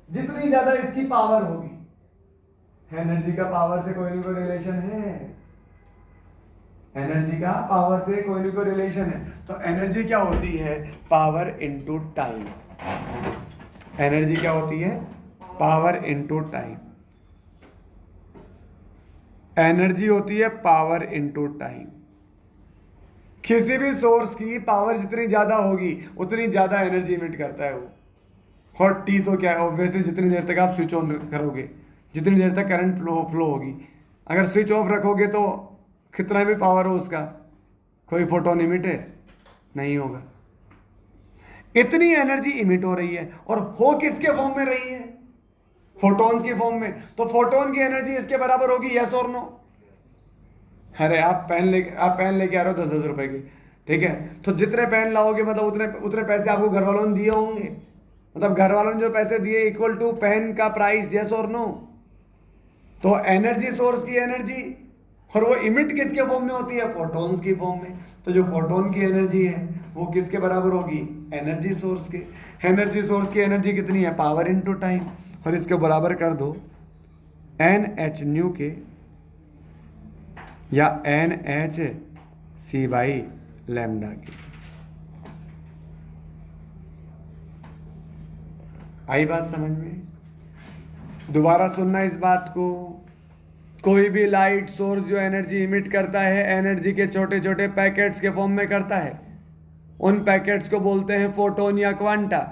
जितनी ज्यादा इसकी पावर होगी। एनर्जी का पावर से कोई ना कोई रिलेशन है। एनर्जी का पावर से कोई ना कोई रिलेशन है। तो एनर्जी क्या होती है? Power into time. एनर्जी क्या होती है? Power into time. एनर्जी होती है पावर इनटू टाइम। किसी भी सोर्स की पावर जितनी ज्यादा होगी उतनी ज्यादा एनर्जी इमिट करता है वो। और टी तो क्या है, ऑब्वियसली जितनी देर तक आप स्विच ऑन करोगे, जितनी देर तक करंट फ्लो होगी। अगर स्विच ऑफ रखोगे तो कितना भी पावर हो उसका, कोई फोटोन इमिट नहीं होगा। इतनी एनर्जी इमिट हो रही है और हो किसके फॉर्म में रही है? फोटॉन्स के फॉर्म में। तो फोटोन की एनर्जी इसके बराबर होगी, यस और नो? अरे आप पेन लेके आ रहे हो 10-10 रुपए की, ठीक है, तो जितने पेन लाओगे मतलब उतने उतने पैसे आपको घर वालों ने दिए होंगे। मतलब घर वालों ने जो पैसे दिए इक्वल टू पेन का प्राइस, यस और नो? तो एनर्जी सोर्स की एनर्जी, और वो इमिट किसके फॉर्म में होती है? फोटॉन्स की फॉर्म में। तो जो फोटोन की एनर्जी है वो किसके बराबर होगी? एनर्जी सोर्स के। एनर्जी सोर्स की एनर्जी कितनी है? Power into time. और इसके बराबर कर दो एन एच न्यू के या N H C by lambda के। आई बात समझ में? दोबारा सुनना इस बात को। कोई भी लाइट सोर्स जो एनर्जी इमिट करता है, एनर्जी के छोटे छोटे पैकेट्स के फॉर्म में करता है। उन पैकेट्स को बोलते हैं फोटोन या क्वांटा।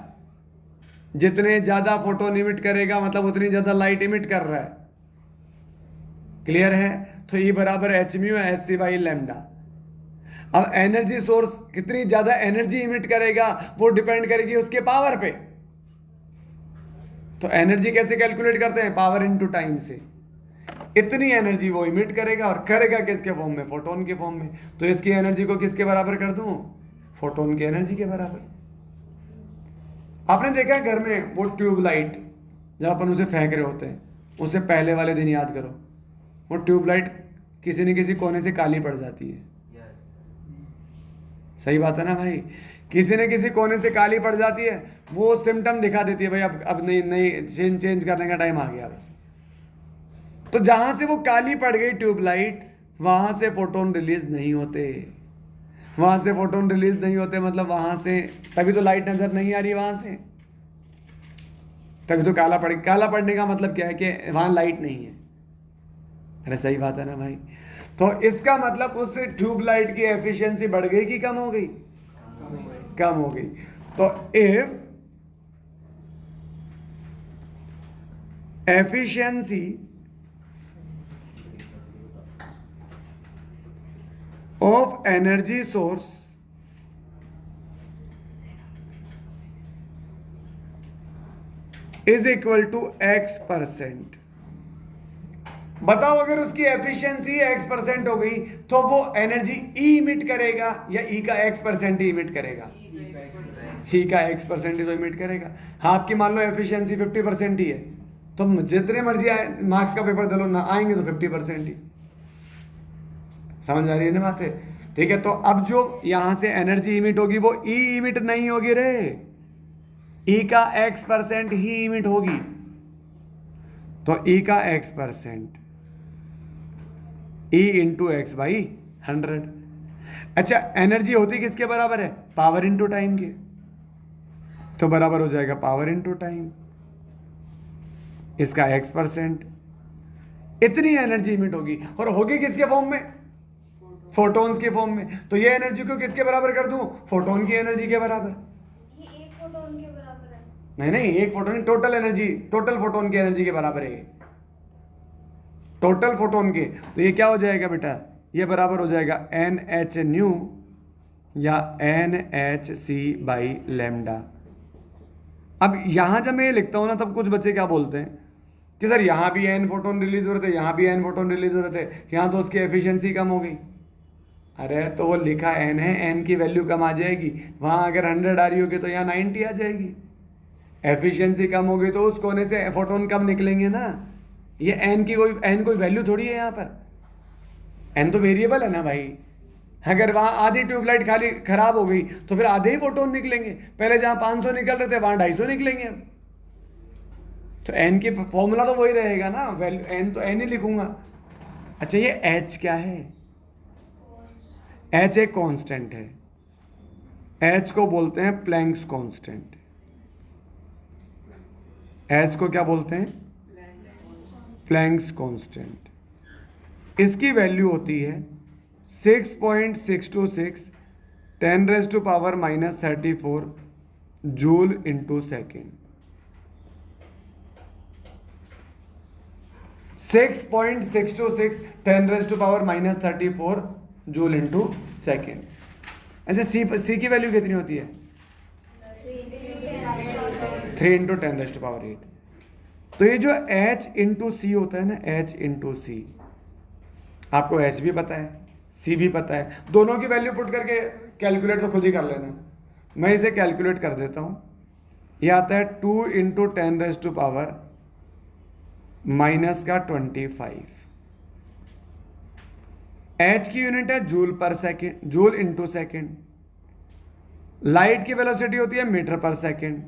जितने ज्यादा फोटोन इमिट करेगा मतलब उतनी ज्यादा लाइट इमिट कर रहा है। क्लियर है? तो ई बराबर H mu H C by lambda. अब एनर्जी सोर्स कितनी ज्यादा एनर्जी इमिट करेगा वो डिपेंड करेगी उसके पावर पे। तो एनर्जी कैसे कैलकुलेट करते हैं? पावर इनटू टाइम से। इतनी एनर्जी वो इमिट करेगा, और करेगा किसके फॉर्म में? फोटोन के फॉर्म में। तो इसकी एनर्जी को किसके बराबर कर दूं? फोटोन की एनर्जी के बराबर। आपने देखा है घर में वो ट्यूबलाइट, जब अपन उसे फेंक रहे होते हैं, उसे पहले वाले दिन याद करो, वो ट्यूबलाइट किसी न किसी कोने से काली पड़ जाती है। सही बात है ना भाई? किसी न किसी कोने से काली पड़ जाती है, वो सिम्टम दिखा देती है भाई अब नहीं नहीं चेंज करने का टाइम आ गया बस। तो जहां से वो काली पड़ गई ट्यूबलाइट, वहां से फोटोन रिलीज नहीं होते। वहां से फोटोन रिलीज नहीं होते मतलब वहां से, तभी तो लाइट नजर नहीं आ रही वहां से, तभी तो काला पड़ने का मतलब क्या है? कि वहां लाइट नहीं है। अरे सही बात है ना भाई? तो इसका मतलब उस ट्यूबलाइट की एफिशिएंसी बढ़ गई कि कम हो गई? कम हो गई। तो if efficiency of energy source is equal to x%। बताओ अगर उसकी एफिशिएंसी x% हो गई तो वो एनर्जी ई इमिट करेगा या ई का x% ही इमिट करेगा? ई का x% ही तो इमिट करेगा। हाँ, आपकी मान लो एफिशिएंसी 50% ही है, तो जितने मर्जी मार्क्स का पेपर दे लो ना, आएंगे तो 50% ही। समझ आ रही है ना बात है? ठीक है, तो अब जो यहां से एनर्जी इमिट होगी वो ई इमिट नहीं होगी रे, ई का x% ही इमिट होगी। तो ई का x%, E into x by 100। अच्छा, एनर्जी होती किसके बराबर है? पावर इंटू टाइम के। तो बराबर हो जाएगा पावर इनटू टाइम, इसका x%। इतनी एनर्जी इमिट होगी, और होगी किसके फॉर्म में? फोटॉन्स के फॉर्म में। तो ये एनर्जी को किसके बराबर कर दूं? फोटोन की एनर्जी के बराबर। ये एक फोटोन के बराबर है। नहीं नहीं, एक photon total energy, total photon की एनर्जी के बराबर है, टोटल फोटोन के। तो ये क्या हो जाएगा बेटा? ये बराबर हो जाएगा NH न्यू या NHc बाई लैम्डा। अब यहां जब मैं ये लिखता हूं ना, तब कुछ बच्चे क्या बोलते हैं कि सर यहाँ भी n फोटोन रिलीज हो रहे थे, यहाँ भी n फोटोन रिलीज हो रहे थे, यहाँ तो उसकी एफिशिएंसी कम हो गई। अरे तो वो लिखा n है, n की वैल्यू कम आ जाएगी, वहाँ अगर 100 आ रही होगी तो यहाँ 90 आ जाएगी। एफिशिएंसी कम होगी तो उस कोने से फोटोन कम निकलेंगे ना। ये n कोई वैल्यू थोड़ी है यहाँ पर, n तो वेरिएबल है ना भाई। अगर वहाँ आधी ट्यूबलाइट खाली खराब हो गई तो फिर आधे ही फोटोन निकलेंगे। पहले जहाँ 500 निकल रहे थे वहाँ 250 निकलेंगे अब। तो n की फॉर्मूला तो वही रहेगा ना, वैल्यू n तो n ही लिखूंगा। अच्छा ये h क्या है? h एक कांस्टेंट है, h को बोलते हैं प्लैंक्स कांस्टेंट। h को क्या बोलते हैं? Planck's constant. इसकी वैल्यू होती है 6.626 10⁻⁻34 joule into second. 6.626 10⁻⁻34 joule into second. अच्छा सी की वैल्यू कितनी होती है? 3 × 10⁸। तो ये जो h इंटू सी होता है ना, h इंटू सी, आपको h भी पता है, c भी पता है, दोनों की वैल्यू पुट करके कैलकुलेट तो खुद ही कर लेना। मैं इसे कैलकुलेट कर देता हूँ। ये आता है 2 × 10⁻⁻25। h की यूनिट है जूल पर second, joule into second. Light की वेलोसिटी होती है मीटर पर सेकेंड।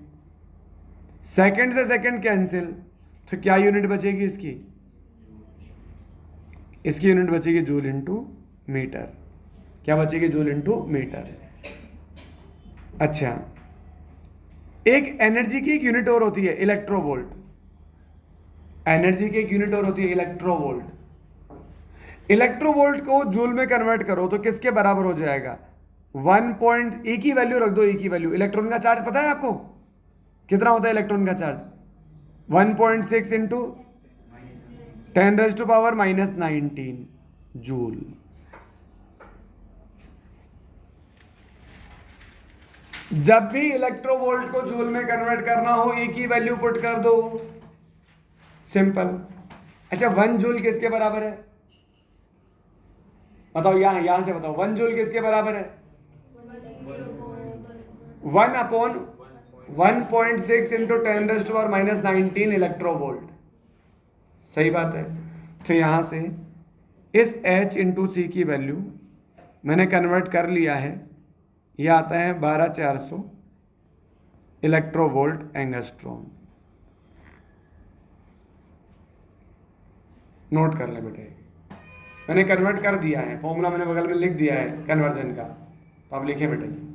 सेकेंड से सेकेंड कैंसिल, तो क्या यूनिट बचेगी इसकी? इसकी यूनिट बचेगी जूल इंटू मीटर। क्या बचेगी? Joule into metre. अच्छा, एक एनर्जी की एक यूनिट और होती है इलेक्ट्रोवोल्ट। एनर्जी की एक यूनिट और होती है इलेक्ट्रोवोल्ट। इलेक्ट्रोवोल्ट को जूल में कन्वर्ट करो तो किसके बराबर हो जाएगा? 1 E की वैल्यू रख दो, E की वैल्यू। इलेक्ट्रॉन का चार्ज पता है आपको कितना होता है? इलेक्ट्रॉन का चार्ज 1.6 इंटू 10⁻⁻19 जूल। जब भी इलेक्ट्रोवोल्ट को जूल में कन्वर्ट करना हो, E की वैल्यू पुट कर दो, सिंपल। अच्छा 1 जूल किसके बराबर है? बताओ, यहां से बताओ, 1 जूल किसके बराबर है? 1/1.6 इंटू 10⁻⁻19 इलेक्ट्रोवोल्ट। सही बात है। तो यहां से इस h इंटू सी की वैल्यू मैंने कन्वर्ट कर लिया है। यह आता है 12400 इलेक्ट्रोवोल्ट एंगस्ट्रॉम। नोट कर ले बेटे, मैंने कन्वर्ट कर दिया है, फॉर्मूला मैंने बगल में लिख दिया है कन्वर्जन का, तो आप लिखे बेटे।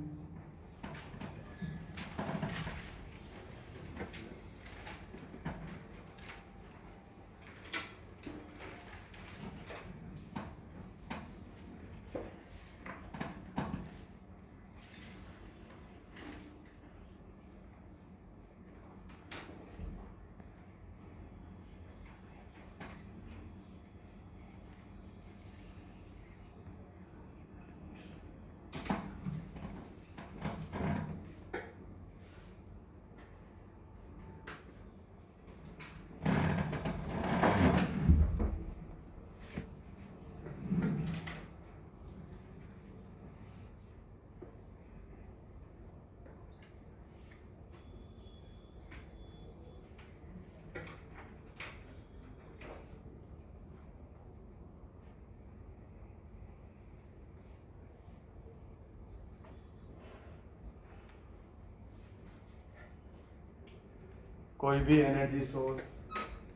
कोई भी एनर्जी सोर्स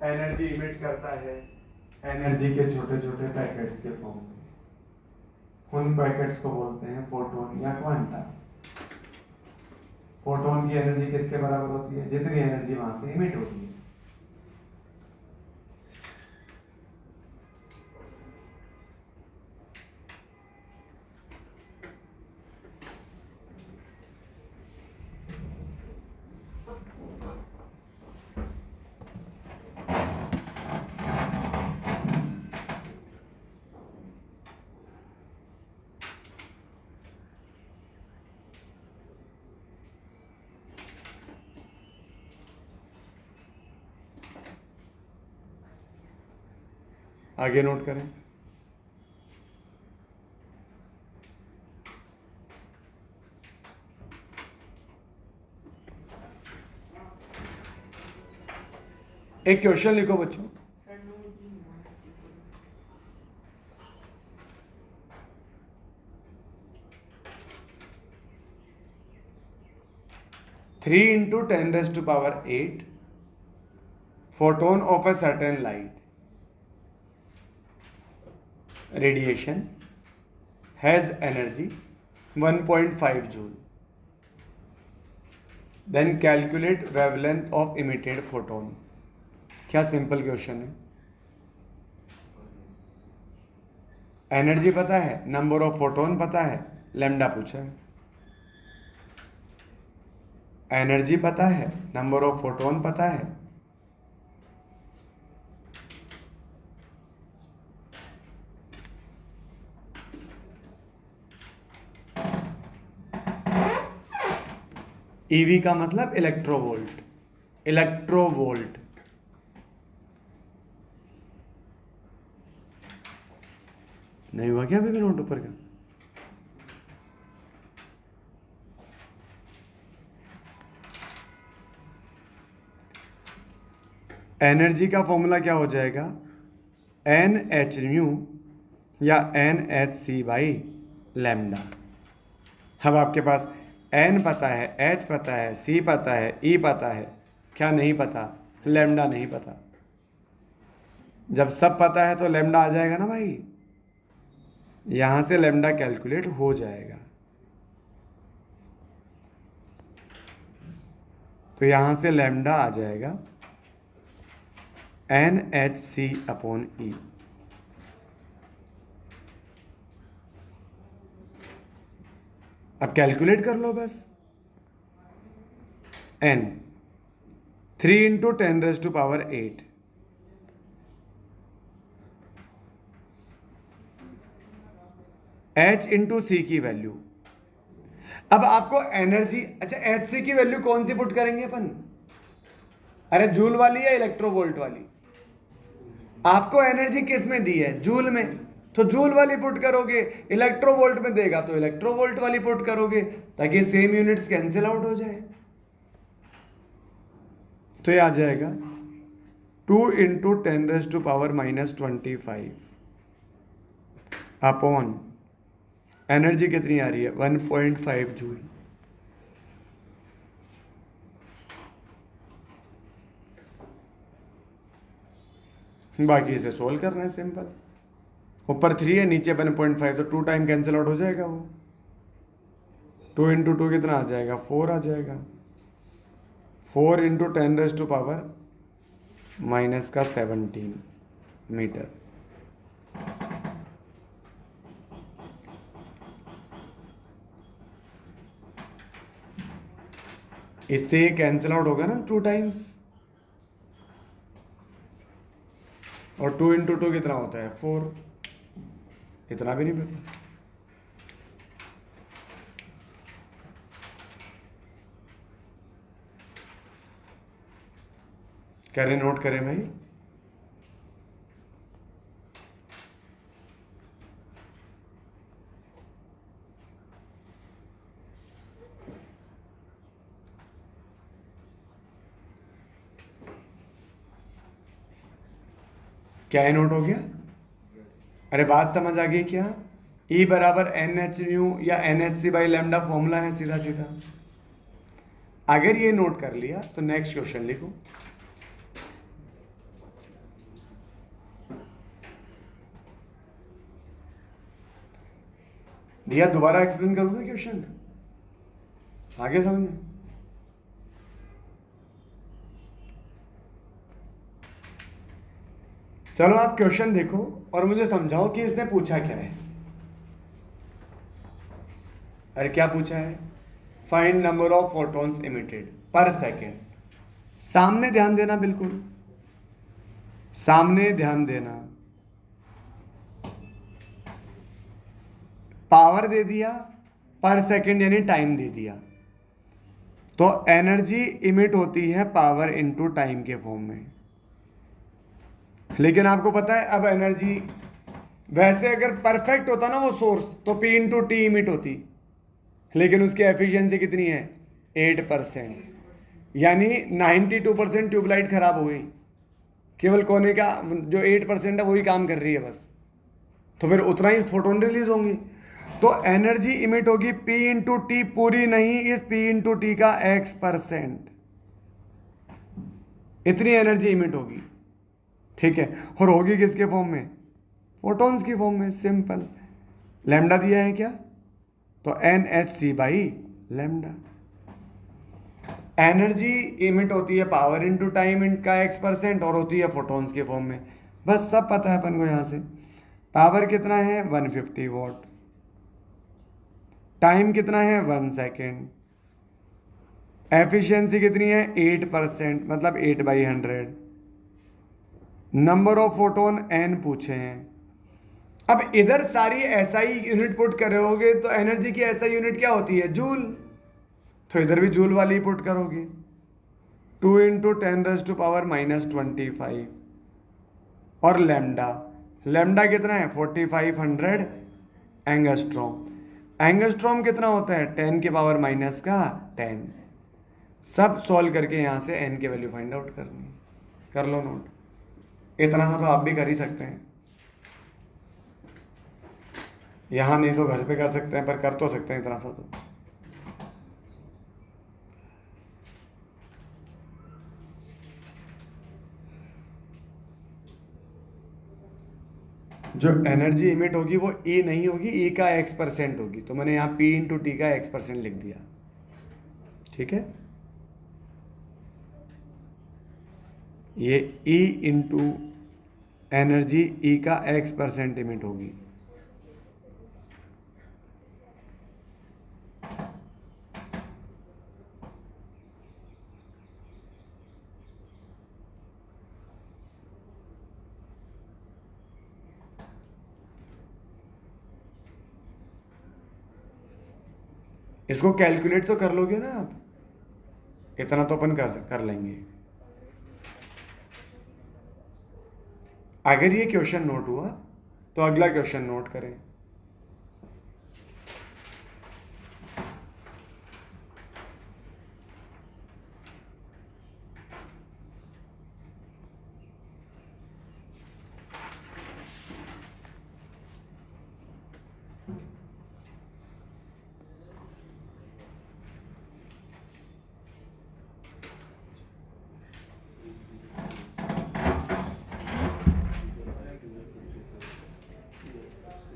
एनर्जी इमिट करता है एनर्जी के छोटे छोटे पैकेट्स के फॉर्म में। उन पैकेट्स को बोलते हैं फोटोन या क्वांटा। फोटोन की एनर्जी किसके बराबर होती है? जितनी एनर्जी वहां से इमिट होती है। आगे नोट करें। एक क्वेश्चन लिखो बच्चों। Sir no D naught 3 into 10 raised to power 8 photon of a certain light radiation has energy 1.5 joule. Then calculate wavelength of emitted photon. क्या सिंपल क्वेश्चन है। एनर्जी पता है, नंबर ऑफ फोटोन पता है, लैम्डा पूछा है। एनर्जी पता है, नंबर ऑफ फोटोन पता है, ईवी का मतलब इलेक्ट्रोवोल्ट। इलेक्ट्रोवोल्ट नहीं हुआ क्या अभी भी नोट ऊपर का? एनर्जी का फॉर्मूला क्या हो जाएगा? एन एच न्यू या N H C by lambda. अब आपके पास एन पता है, एच पता है, सी पता है, ई पता है, क्या नहीं पता? लैम्डा नहीं पता। जब सब पता है तो लैम्डा आ जाएगा ना भाई, यहां से लैम्डा कैलकुलेट हो जाएगा। तो यहां से लैम्डा आ जाएगा N H C upon E. अब कैलकुलेट कर लो बस। N 3 into 10 raised to power 8 H into C की वैल्यू। अब आपको एनर्जी, अच्छा एच सी की वैल्यू कौन सी पुट करेंगे अपन? अरे जूल वाली या इलेक्ट्रोवोल्ट वाली? आपको एनर्जी किस में दी है? जूल में, तो जूल वाली पुट करोगे। इलेक्ट्रोवोल्ट में देगा तो इलेक्ट्रोवोल्ट वाली पुट करोगे, ताकि सेम यूनिट्स कैंसिल आउट हो जाए। तो ये आ जाएगा 2 into 10 raised to power -25 upon energy कितनी आ रही है? 1.5 जूल। बाकी इसे सोल्व करना है सिंपल। ऊपर 3 है, नीचे 1.5, तो 2 टाइम कैंसिल आउट हो जाएगा वो। 2 into 2 कितना आ जाएगा? 4 आ जाएगा। 4 into 10 raised to power -17 metre. इससे ये कैंसिल आउट होगा ना 2 टाइम्स, और 2 into 2 कितना होता है? 4। इतना भी नहीं पता। कह रहे नोट करें भाई। क्या ये नोट हो गया? अरे बात समझ आ गई क्या? E बराबर एन एच न्यू या N H C by lambda formula है सीधा सीधा। अगर ये नोट कर लिया तो नेक्स्ट क्वेश्चन लिखो। भैया दोबारा एक्सप्लेन करूंगा क्वेश्चन, आगे समझ में? चलो आप क्वेश्चन देखो और मुझे समझाओ कि इसने पूछा क्या है। अरे क्या पूछा है? Find number of photons emitted पर सेकेंड। सामने ध्यान देना, बिल्कुल सामने ध्यान देना। पावर दे दिया, पर सेकेंड यानी टाइम दे दिया, तो एनर्जी इमिट होती है पावर इनटू टाइम के फॉर्म में। लेकिन आपको पता है अब एनर्जी, वैसे अगर परफेक्ट होता ना वो सोर्स तो P इंटू टी इमिट होती, लेकिन उसकी एफिशिएंसी कितनी है? 8%। यानी 92% ट्यूबलाइट खराब हो गई, केवल कोने का जो 8% है वही काम कर रही है बस, तो फिर उतना ही फोटोन रिलीज होंगी। तो एनर्जी इमिट होगी P इंटू टी, पूरी नहीं, इस P इंटू टी का X%, इतनी एनर्जी इमिट होगी। ठीक है, और होगी किसके फॉर्म में? फोटॉन्स की फॉर्म में। सिंपल। लैम्डा दिया है क्या? तो NhC by lambda. Energy emit होती है पावर इनटू टाइम का X% और होती है फोटॉन्स के फॉर्म में। बस सब पता है अपन को यहां से। पावर कितना है? 150 वॉट। टाइम कितना है? 1 सेकेंड। एफिशिएंसी कितनी है? 8%, मतलब 8/100। नंबर ऑफ फोटोन n पूछे हैं। अब इधर सारी SI यूनिट पुट करोगे तो एनर्जी की SI यूनिट क्या होती है? जूल। तो इधर भी जूल वाली पुट करोगे। 2 इंटू 10⁻⁻25। और लैम्डा, लैम्डा कितना है? 4500 एंगस्ट्रॉम। एंगस्ट्रॉम कितना होता है? 10⁻⁻10। सब सॉल्व करके यहां से n की वैल्यू फाइंड आउट करनी है। कर लो नोट। इतना सा तो आप भी कर ही सकते हैं, यहां नहीं तो घर पे कर सकते हैं, पर कर तो सकते हैं इतना सा तो। जो एनर्जी इमिट होगी वो E नहीं होगी, E का X% होगी, तो मैंने यहाँ P इंटू टी का X% लिख दिया। ठीक है, ये E इंटू एनर्जी E का X% इमिट होगी। इसको कैलकुलेट तो कर लोगे ना आप? इतना तो अपन कर लेंगे। अगर ये क्वेश्चन नोट हुआ तो अगला क्वेश्चन नोट करें।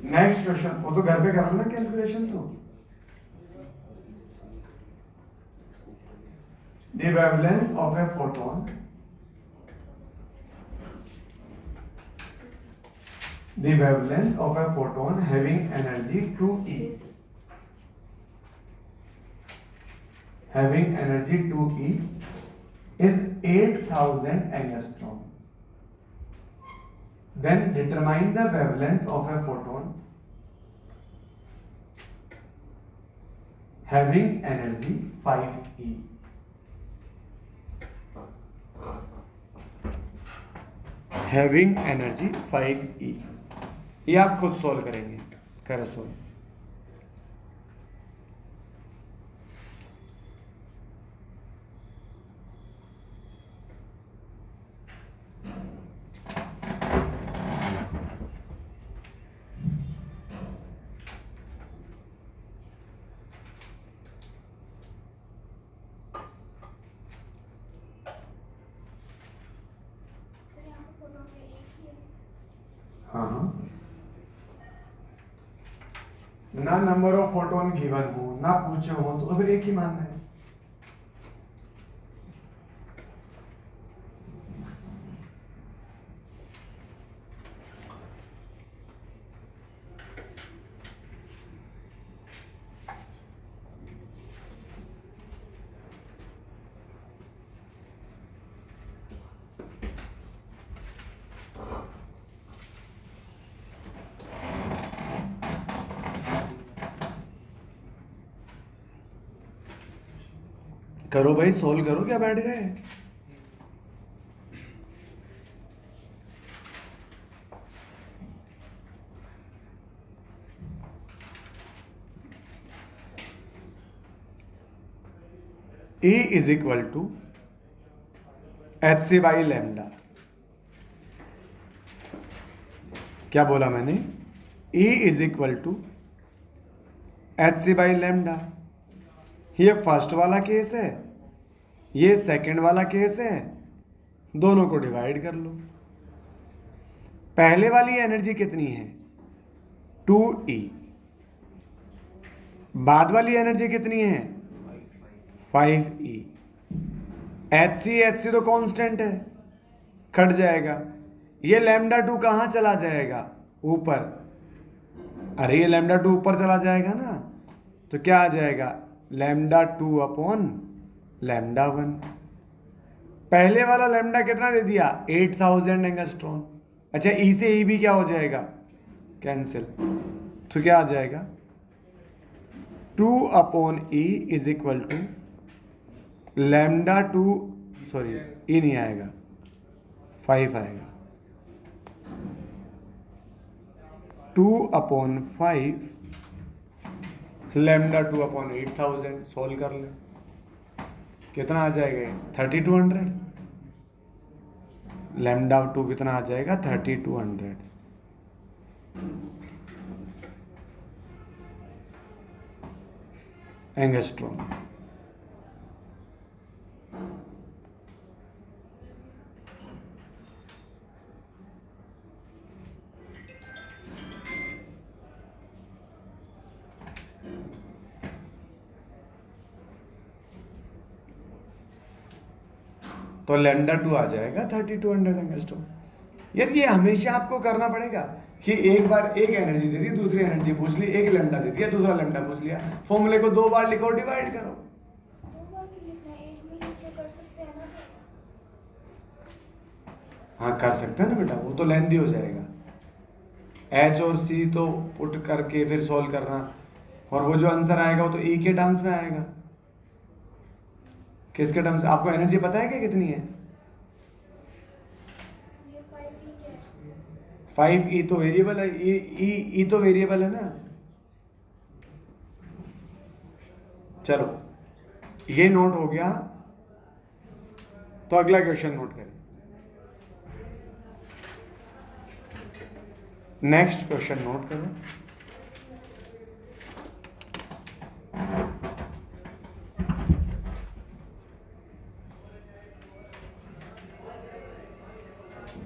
नेक्स्ट क्वेश्चन, वो तो घर पे कर लेना कैलकुलेशन। तो the wavelength of a photon, the wavelength of a photon having energy 2E, having energy 2E is 8000 angstrom. Then determine the wavelength of a photon having energy 5E. Having energy 5E, ये आप खुद solve करेंगे। करो solve. Sir यहाँ पे photo में एक ही है। हाँ हाँ, ना नंबर ऑफ फोटोन गिवन हो ना पूछे हो तो फिर एक ही मानना है। करो भाई, सोल्व करो, क्या बैठ गए? E is equal to H C by lambda. क्या बोला मैंने? E is equal to H C by lambda. ये फर्स्ट वाला केस है, ये सेकंड वाला केस है, दोनों को डिवाइड कर लो। पहले वाली एनर्जी कितनी है? 2E। बाद वाली एनर्जी कितनी है? 5E। एच सी तो कांस्टेंट है, कट जाएगा। ये लैम्डा 2 कहाँ चला जाएगा? ऊपर। अरे ये लैम्डा 2 ऊपर चला जाएगा ना, तो क्या आ जाएगा? Lambda 2 upon lambda 1। पहले वाला लैम्डा कितना दे दिया? 8000 एंगस्ट्रॉन। अच्छा, ई से ई भी क्या हो जाएगा? कैंसिल। तो क्या आ जाएगा? 2 upon E is equal to lambda 2, sorry E नहीं आएगा, 5 आएगा। 2 अपॉन 5 लैम्डा 2 अपॉन 8000। सोल्व कर ले, कितना आ जाएगा? 3200। लैम्डा 2 कितना आ जाएगा? 3200 एंगस्ट्रॉम। तो लैम्डा 2 आ जाएगा 3200 एंगस्ट्रॉम। यार ये हमेशा आपको करना पड़ेगा कि एक बार एक एनर्जी दे दी, दूसरी एनर्जी पूछ ली, एक लैम्डा दे दिया, दूसरा लैम्डा पूछ लिया, फॉर्मूले को 2 बार लिखो, डिवाइड करो। 2 बार क्यों लिखना है? एक में ही से कर सकते हैं ना। हाँ कर सकते हैं ना बेटा, वो तो लेंथी हो जाएगा। एच और सी तो पुट करके फिर सॉल्व करना, और वो जो आंसर आएगा वो तो ई के टर्म्स में आएगा। किसके टर्म्स? आपको एनर्जी पता है क्या कितनी है? ये 5 ही है। 5E तो वेरिएबल है, ई तो वेरिएबल है ना। चलो ये नोट हो गया, तो अगला क्वेश्चन नोट करें। नेक्स्ट क्वेश्चन नोट करो।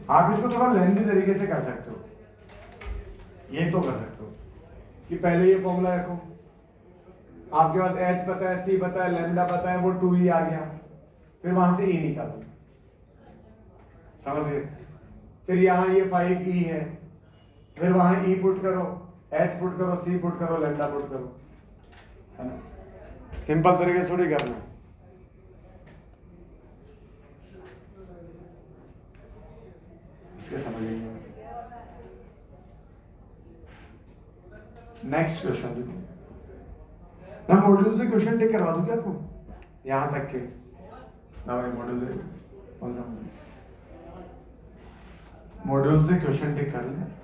आप इसको थोड़ा लेंथी तरीके से कर सकते हो। ये तो कर सकते हो कि पहले ये फॉर्मूला रखो, आपके पास H पता है, C पता है, लैम्डा पता है, वो 2E आ गया, फिर वहां से E निकालो, समझ गए? फिर यहाँ ये 5E है, फिर वहां E पुट करो, H पुट करो, C पुट करो, लैम्डा पुट करो, है ना? सिंपल तरीके से थोड़ी करना। इसके समझिए। नेक्स्ट क्वेश्चन देखो, मैं मॉड्यूल से क्वेश्चन टिक करवा दूं क्या आपको यहां तक के? ना भाई, मॉड्यूल से कौन सा मॉड्यूल से क्वेश्चन टिक कर ले।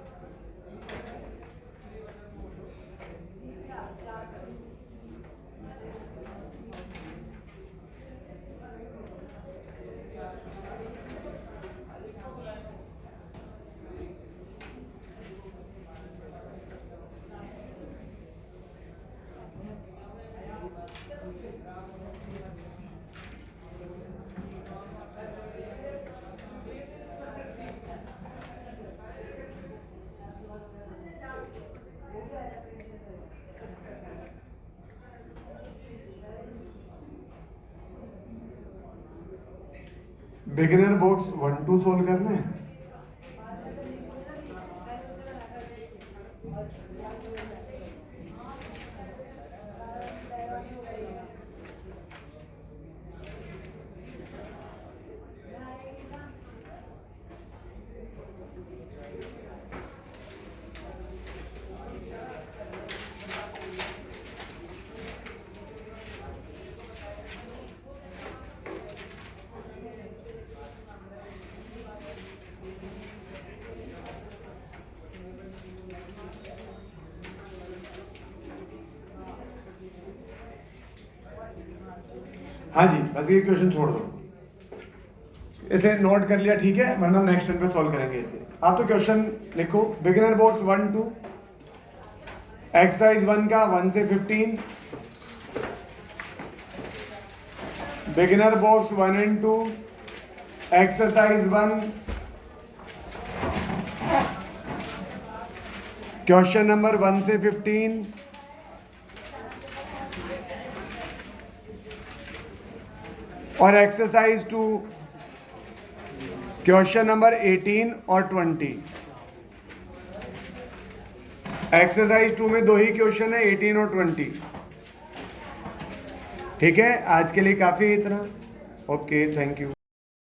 बिगिनर बॉक्स 1-2 सोल्व करना है। हाँ जी, बस ये क्वेश्चन छोड़ दो, इसे नोट कर लिया, ठीक है, वरना नेक्स्ट टर्म पे सॉल्व करेंगे इसे। आप तो क्वेश्चन लिखो, बिगिनर बॉक्स 1 2, एक्सरसाइज 1 का 1 से 15, beginner box 1 and 2, exercise 1, question number 1 से 15, और एक्सरसाइज 2, क्वेश्चन नंबर 18 और 20। एक्सरसाइज 2 में 2 ही क्वेश्चन है, 18 और 20। ठीक है, आज के लिए काफ़ी इतना। Okay, thank you.